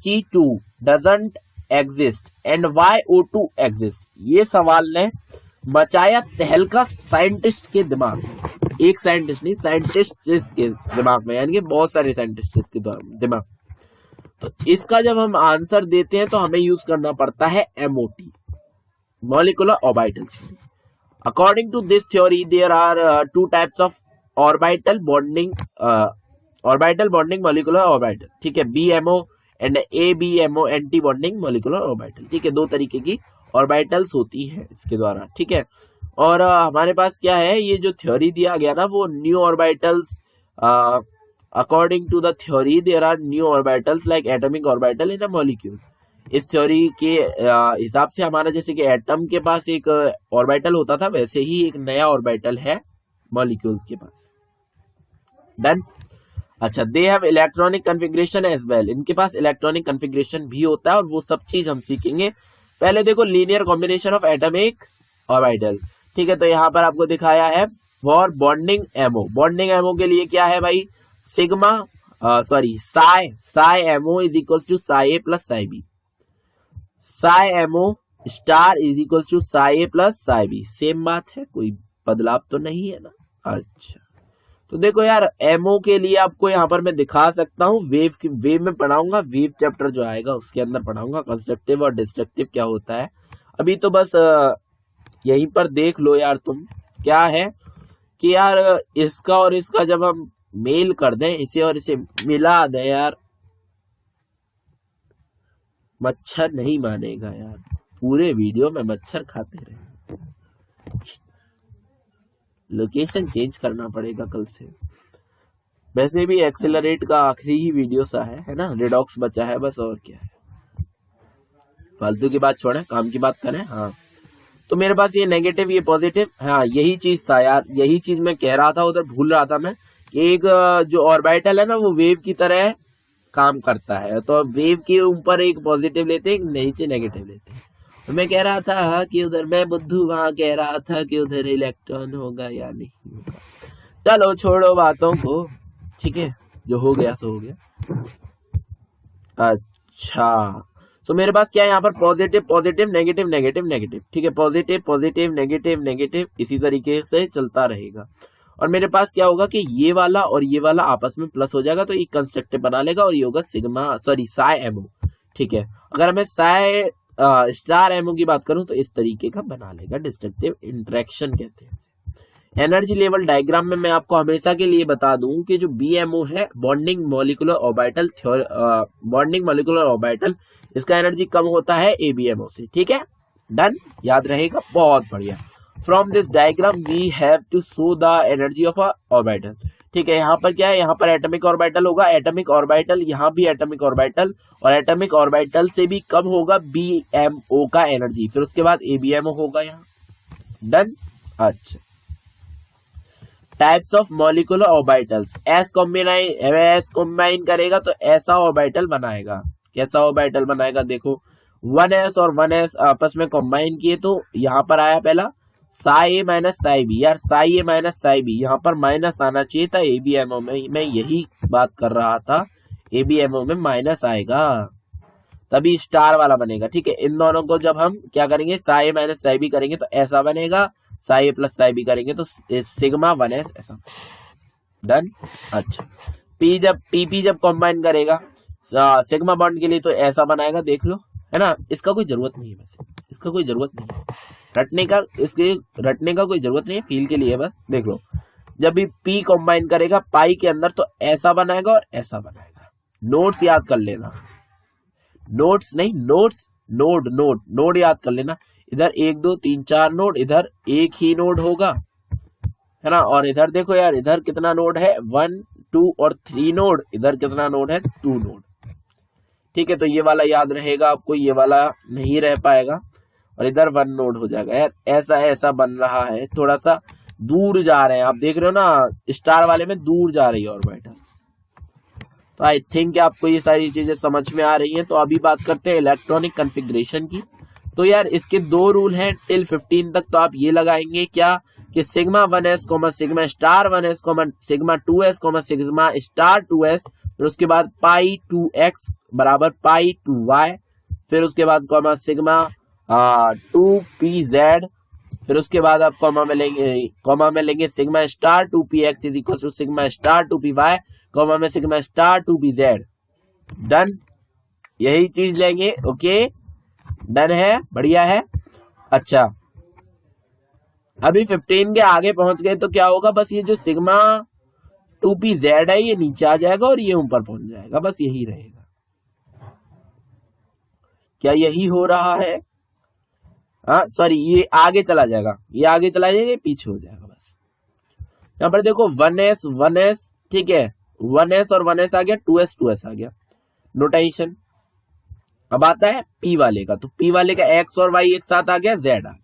He2 doesn't exist and why O2 exist? ये सवाल ने मचाया तहलका साइंटिस्ट के दिमाग में। एक साइंटिस्ट नहीं, साइंटिस्ट के दिमाग में, यानी कि बहुत सारे साइंटिस्ट के दिमाग। तो इसका जब हम आंसर देते हैं तो हमें यूज करना पड़ता है MOT, molecular orbital theory. According to this theory there are 2 types of orbital bonding molecular orbital, ठीक है, BMO and ABMO anti bonding molecular orbital, ठीक है। 2 तरीके की ऑर्बिटल्स होती है इसके द्वारा, ठीक है। और हमारे पास क्या है, ये जो थ्योरी दिया गया ना, वो new orbitals, according to the theory there are new orbitals like atomic orbital in a molecule. इस थ्योरी के हिसाब से हमारा जैसे कि एटम के पास एक ऑर्बिटल होता था, वैसे ही एक नया ऑर्बिटल है मॉलिक्यूल्स के पास। डन। अच्छा, they have electronic configuration as well, इनके पास इलेक्ट्रॉनिक कॉन्फ़िगरेशन भी होता है और वो सब चीज हम सीखेंगे। पहले देखो linear combination of atomic orbital, ठीक है। तो यहाँ पर आपको दिखाया है for bonding MO. Bonding MO के लिए क्या है भाई, sigma psi MO is equals to psi A plus psi B. Psi MO star is equals to psi A plus psi B. Same बात है, कोई बदलाव तो नहीं है ना। अच्छा, तो देखो यार, एमओ के लिए आपको यहाँ पर मैं दिखा सकता हूँ, वेव में पढ़ाऊंगा, वेव चैप्टर जो आएगा उसके अंदर पढ़ाऊंगा कंस्ट्रक्टिव और डिस्ट्रक्टिव क्या होता है। अभी तो बस यहीं पर देख लो यार तुम, क्या है कि यार इसका और इसका जब हम मेल कर दें, इसे और इसे मिला दें यार, मच्छर नहीं मानेगा यार, पूरे वीडियो में मच्छर खाते रहे। लोकेशन चेंज करना पड़ेगा कल से। वैसे भी एक्सेलरेट का आखिरी ही वीडियो सा है ना, रिडॉक्स बचा है बस, और क्या है। फालतू की बात छोड़ें, काम की बात करें। हाँ, तो मेरे पास ये नेगेटिव ये पॉजिटिव, हाँ यही चीज था यार, यही चीज मैं कह रहा था, उधर भूल रहा था मैं। एक जो ऑर्बिटल है ना, वो वेव की तरह काम करता है, तो वेव के ऊपर एक पॉजिटिव लेते हैं, एक नीचे नेगेटिव लेते हैं। तो मैं कह रहा था कि उधर, मैं बुद्धू वहां कह रहा था कि उधर इलेक्ट्रॉन होगा या नहीं होगा। चलो छोड़ो बातों को, ठीक है, जो हो गया सो हो गया। अच्छा, तो मेरे पास क्या है यहाँ पर, positive positive negative negative negative, ठीक है, पॉजिटिव पॉजिटिव नेगेटिव नेगेटिव, इसी तरीके से चलता रहेगा। और मेरे पास क्या होगा कि ये वाला और ये वाला आपस में प्लस हो जाएगा, तो एक कंस्ट्रक्टिव बना लेगा, और ये होगा साई एमओ, ठीक है। अगर मैं साई स्टार एमओ की बात करूं तो इस तरीके का बना लेगा, डिस्ट्रक्टिव इंटरेक्शन कहते हैं। एनर्जी लेवल डायग्राम में मैं आपको हमेशा के लिए बता दूं कि जो बीएमओ है, बॉन्डिंग मॉलिक्यूलर ऑर्बिटल, इसका एनर्जी कम होता है एबीएमओ से, ठीक है। डन, याद रहेगा, बहुत बढ़िया। From this diagram we have to show the energy of a orbital, ठीक है। यहाँ पर क्या है, यहाँ पर एटॉमिक ऑर्बिटल होगा, एटॉमिक ऑर्बिटल, यहाँ भी एटॉमिक ऑर्बिटल, और एटॉमिक ऑर्बिटल से भी कम होगा बीएमओ का एनर्जी, फिर उसके बाद एबीएमओ होगा यहाँ। डन। अच्छा, types of molecular orbitals, S combine करेगा तो ऐसा ऑर्बिटल बनाएगा। कैसा ऑर्बिटल बनाएगा, देखो 1s और 1s आपस में कॉम्बाइन किए, तो यहाँ पर आया पहला साई ए माइनस साई बी। यार साई ए माइनस साई बी, यहाँ पर माइनस आना चाहिए था एबीएमओ में, मैं यही बात कर रहा था, एबीएमओ में माइनस आएगा तभी स्टार वाला बनेगा, ठीक है। इन दोनों को जब हम क्या करेंगे, साई ए माइनस साई बी करेंगे तो ऐसा बनेगा, Sai A plus psi B करेंगे तो सिग्मा 1s ऐसा। डन। अच्छा, पी जब कॉम्बाइन करेगा सिग्मा बॉन्ड के लिए तो ऐसा बनाएगा, देख लो, है ना। इसका कोई जरूरत नहीं है, वैसे इसका कोई जरूरत नहीं है रटने का कोई जरूरत नहीं है, फील के लिए बस देख लो। जब भी पी कॉम्बाइन करेगा पाई के अंदर तो ऐसा बनाएगा और ऐसा बनाएगा। नोट्स याद कर लेना, नोट्स नहीं, नोड याद कर लेना। इधर 1 2 3 4 नोड, इधर एक ही नोड होगा, है ना। और इधर देखो यार, इधर कितना नोड है, 1 2 और 3 नोड, इधर कितना नोड है, 2 नोड, ठीक है। तो ये वाला याद रहेगा आपको, ये वाला नहीं रह पाएगा, और इधर 1 नोड हो जाएगा। यार ऐसा बन रहा है, थोड़ा सा दूर जा रहे हैं, आप देख रहे हो ना, स्टार वाले में दूर जा रही है ऑर्बिटल्स। तो आई थिंक आपको ये सारी चीजें समझ में आ रही हैं। तो अभी बात करते हैं इलेक्ट्रॉनिक कॉन्फ़िगरेशन की। तो यार इसके 2 रूल हैं टिल 15 तक, तो आप ये लगाएंगे क्या कि sigma 1s sigma star 1s sigma 2s sigma star 2s, फिर उसके बाद पाई 2x बराबर पाई 2y, फिर उसके बाद कॉमा सिग्मा 2pz, फिर उसके बाद आप कॉमा में लेंगे sigma star 2px is equal to sigma star 2py, comma में सिग्मा स्टार 2pz। डन, यही चीज लेंगे। ओके डन है, बढ़िया है। अच्छा अभी 15 के आगे पहुंच गए तो क्या होगा, बस ये जो सिग्मा 2pz है ये नीचे आ जाएगा और ये ऊपर पहुंच जाएगा, बस यही रहेगा। क्या यही हो रहा है? हाँ सॉरी, ये आगे चला जाएगा, ये आगे चला जाएगा, ये पीछे हो जाएगा। बस यहाँ पर देखो 1s, ठीक है, 1s और 1s आ गया, 2s आ गया। नोटेशन अब आता है p वाले का, तो p वाले का x और y एक साथ आ गया, z आ गया,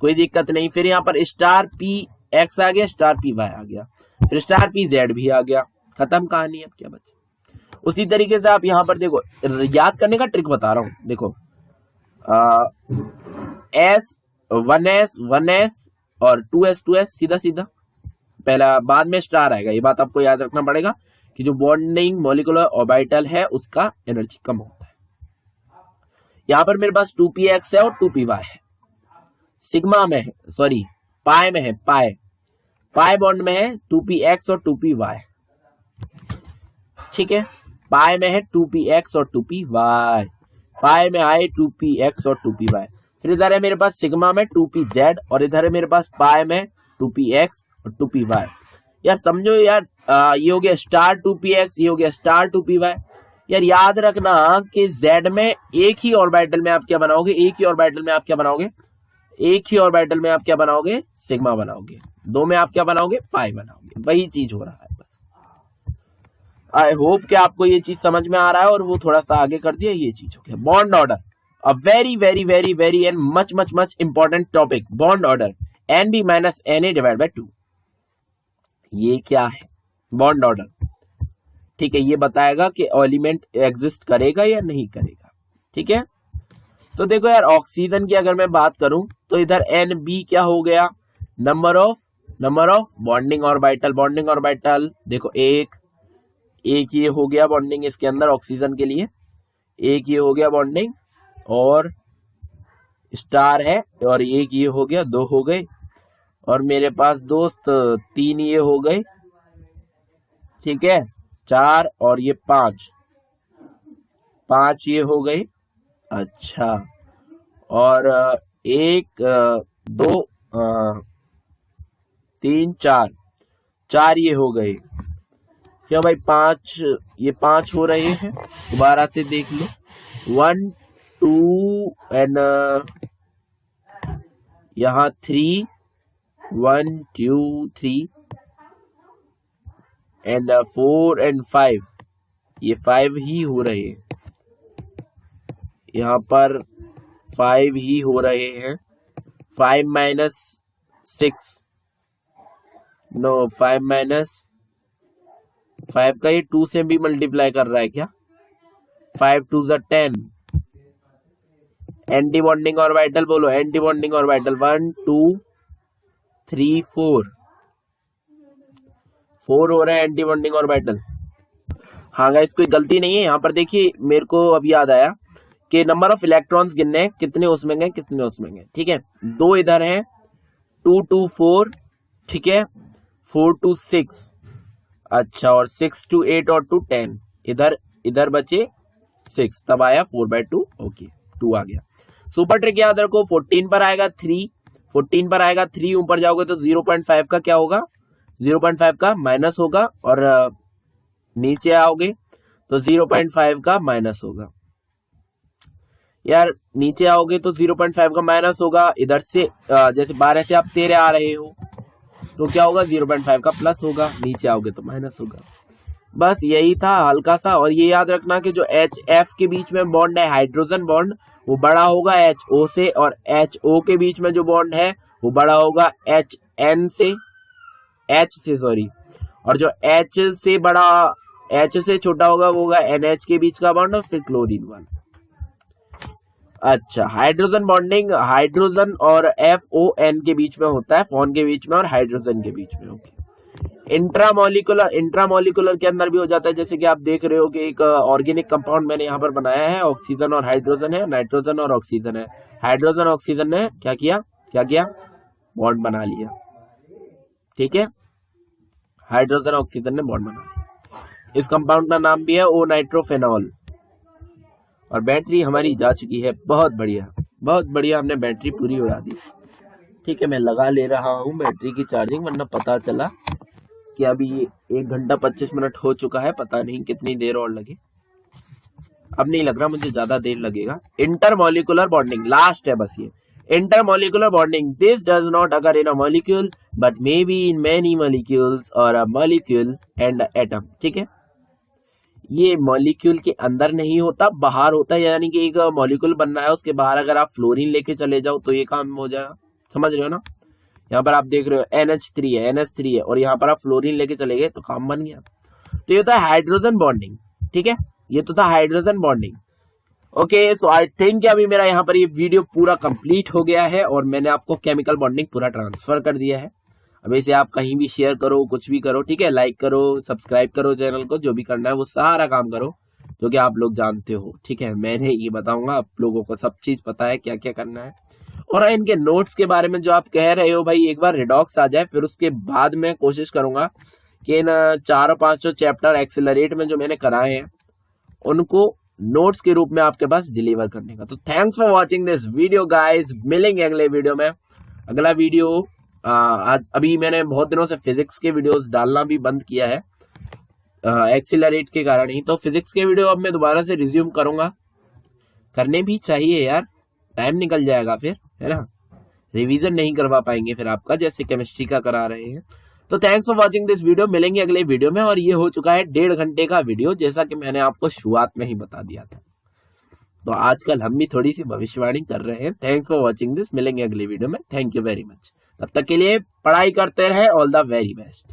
कोई दिक्कत नहीं। फिर यहाँ पर स्टार p x आ गया, स्टार p y आ गया, फिर स्टार p z भी आ गया, खत्म कहानी। अब क्या बचे? उसी तरीके से आप यहाँ पर देखो, याद करने का ट्रिक बता रहा हूं, देखो s 1s और 2s सीधा सीधा, पहला बाद में स्टार आएगा, ये बात आपको याद रखना पड़ेगा कि जो बॉन्डिंग मॉलिक्यूलर ऑर्बिटल है उसका एनर्जी कम होता है। यहाँ पर मेरे पास 2px है और 2py है, सिग्मा में है, सॉरी पाई में है, पाई बॉन्ड में है 2px और 2py, ठीक है, पाई में है 2px और 2py, पाई में आए 2px और 2py। फिर इधर है मेरे पास सिग्मा में 2pz और इधर है मेरे पास पाई में 2px और 2py। यार समझो यार, ये हो गया स्टार 2px, ये हो गया स्टार 2py। यार याद रखना कि z में एक ही ऑर्बिटल में आप क्या बनाओगे, एक ही ऑर्बिटल में आप क्या बनाओगे, एक ही ऑर्बिटल में आप क्या बनाओगे, सिग्मा बनाओगे, दो में आप क्या बनाओगे, पाई बनाओगे। वही चीज हो रहा है बस। आई होप कि आपको ये चीज समझ में आ रहा है और वो थोड़ा सा आगे कर दिया, ये चीज हो गया। Bond order, a very very very very and much much much important topic, bond order NB minus NA divide by 2। ये क्या है? बॉन्ड ऑर्डर, ठीक है, ये बताएगा कि एलिमेंट एग्जिस्ट करेगा या नहीं करेगा, ठीक है। तो देखो यार, ऑक्सीजन की अगर मैं बात करूं तो इधर NB क्या हो गया, नंबर ऑफ बॉन्डिंग ऑर्बिटल, देखो एक ये हो गया बॉन्डिंग इसके अंदर ऑक्सीजन के लिए, एक ये हो गया बॉन्डिंग और स्टार है, और एक ये हो गया, दो हो गए, और मेरे पास दोस्त 3 ये हो गए, ठीक है, 4 और ये 5 ये हो गए। अच्छा, और 1 2 3 4 ये हो गए। क्या भाई 5, ये 5 हो रहे हैं, दोबारा से देख लो, 1 2 एंड यहाँ 3, 1 2 3 एंड 4 एंड 5, ये 5 ही हो रहे हैं, यहाँ पर 5 ही हो रहे हैं। 5 माइनस 6, नो 5 माइनस 5 का ये 2 से भी मल्टीप्लाई कर रहा है क्या, 5 2 ज़ा 10। एंटी बॉन्डिंग ऑर्बिटल बोलो, एंटी बॉन्डिंग ऑर्बिटल 1 2 3 4 हो रहा है एंटी बॉन्डिंग ऑर्बिटल। हाँ गाइस, कोई गलती नहीं है यहाँ पर। देखिए मेरे को अब याद आया कि नंबर ऑफ इलेक्ट्रॉन्स गिनने हैं, कितने उसमें गए, कितने उसमें गए, ठीक है। 2 इधर है, 2 2 4, ठीक है, 4 2 6, अच्छा, और 6 2 8 और 2 10, इधर बचे 6, तब आया 4/2, ओके 2 आ गया। सुपर ट्रिक याद रखो, 14 पर आएगा 3, 14 पर आएगा 3, ऊपर जाओगे तो 0.5 का क्या होगा, 0.5 का माइनस होगा, और नीचे आओगे तो 0.5 का माइनस होगा। यार नीचे आओगे तो 0.5 का माइनस होगा, इधर से जैसे 12 से आप 13 आ रहे हो तो क्या होगा, 0.5 का प्लस होगा, नीचे आओगे तो माइनस होगा। बस यही था हल्का सा। और ये याद रखना कि जो HF के बीच में बॉन्ड है, हाइड्रोजन बॉन्ड, वो बड़ा होगा HO से, और HO के बीच में जो बॉन्ड है वो बड़ा होगा HN से, H से सॉरी, और जो H से बड़ा, H से छोटा होगा वो होगा NH के बीच का बॉन्ड, और फिर क्लोरीन वाला। अच्छा, हाइड्रोजन बॉन्डिंग हाइड्रोजन और FON के बीच में होता है, फोन के बीच में और हाइड्रोजन के बीच में। ओके। इंट्रामोलिकुलर के अंदर भी हो जाता है, जैसे कि आप देख रहे हो कि एक ऑर्गेनिक कंपाउंड मैंने यहाँ पर बनाया है, ऑक्सीजन और हाइड्रोजन है, नाइट्रोजन और ऑक्सीजन है। हाइड्रोजन ऑक्सीजन ने क्या किया बॉन्ड बना लिया। ठीक है, हाइड्रोजन ऑक्सीजन ने बॉन्ड बना लिया। इस कंपाउंड का नाम भी है ओ नाइट्रोफेनॉल। और बैटरी हमारी जा चुकी है, बहुत बढ़िया हमने बैटरी पूरी उड़ा दी। ठीक है, मैं लगा ले रहा हूँ बैटरी की चार्जिंग, वरना पता चला कि अभी 1 घंटा 25 मिनट हो चुका है, पता नहीं कितनी देर और लगे। अब नहीं लग रहा मुझे ज्यादा देर लगेगा। इंटरमोलिकुलर बॉन्डिंग लास्ट है बस ये। Intermolecular bonding, this does not occur in a molecule but may be in many molecules और अ मॉलिक्यूल एंड एटम। ठीक है, ये मॉलिक्यूल के अंदर नहीं होता, बाहर होता है। यानी कि एक मॉलिक्यूल बनना है, उसके बाहर अगर आप फ्लोरीन लेके चले जाओ तो ये काम हो जाएगा। समझ रहे हो ना? यहाँ पर आप देख रहे हो NH3 है और यहाँ पर आप फ्लोरीन लेके चले गए तो काम बन गया। तो ये था हाइड्रोजन बॉन्डिंग। ठीक है, ये तो था hydrogen bonding. Okay, so I think अभी मेरा यहाँ पर ये वीडियो पूरा कंप्लीट हो गया है और मैंने आपको केमिकल बॉन्डिंग पूरा ट्रांसफर कर दिया है। अब इसे आप कहीं भी शेयर करो, कुछ भी करो। ठीक है, लाइक करो, सब्सक्राइब करो चैनल को, जो भी करना है वो सारा काम करो जो कि आप लोग जानते हो। ठीक है, मैंने ये बताऊंगा, आप लोगों को सब चीज पता है क्या क्या करना है। और इनके नोट्स के बारे में जो आप कह रहे हो भाई, एक बार रिडॉक्स आ जाए, फिर उसके बाद मैं कोशिश करूंगा कि इन 4-5 चैप्टर एक्सेलरेट में जो मैंने कराए हैं उनको नोट्स के रूप में आपके पास डिलीवर करने का। तो thanks for watching this video guys, मिलेंगे अगले वीडियो में। अगला वीडियो आज अभी मैंने बहुत दिनों से फिजिक्स के वीडियोस डालना भी बंद किया है एक्सेलरेट के कारण ही। तो फिजिक्स के वीडियो अब मैं दोबारा से रिज्यूम करूंगा, करने भी चाहिए यार, टाइम निकल जाएगा फिर, है ना? रिवीजन नहीं करवा पाएंगे फिर आपका, जैसे केमिस्ट्री का करा रहे हैं। तो thanks for watching this video, मिलेंगे अगले वीडियो में। और ये हो चुका है 1.5 घंटे का वीडियो, जैसा कि मैंने आपको शुरुआत में ही बता दिया था। तो आजकल हम भी थोड़ी सी भविष्यवाणी कर रहे हैं। थैंक्स फॉर वॉचिंग दिस, मिलेंगे अगले वीडियो में। Thank you very much. तब तक के लिए पढ़ाई करते रहे, ऑल द वेरी बेस्ट।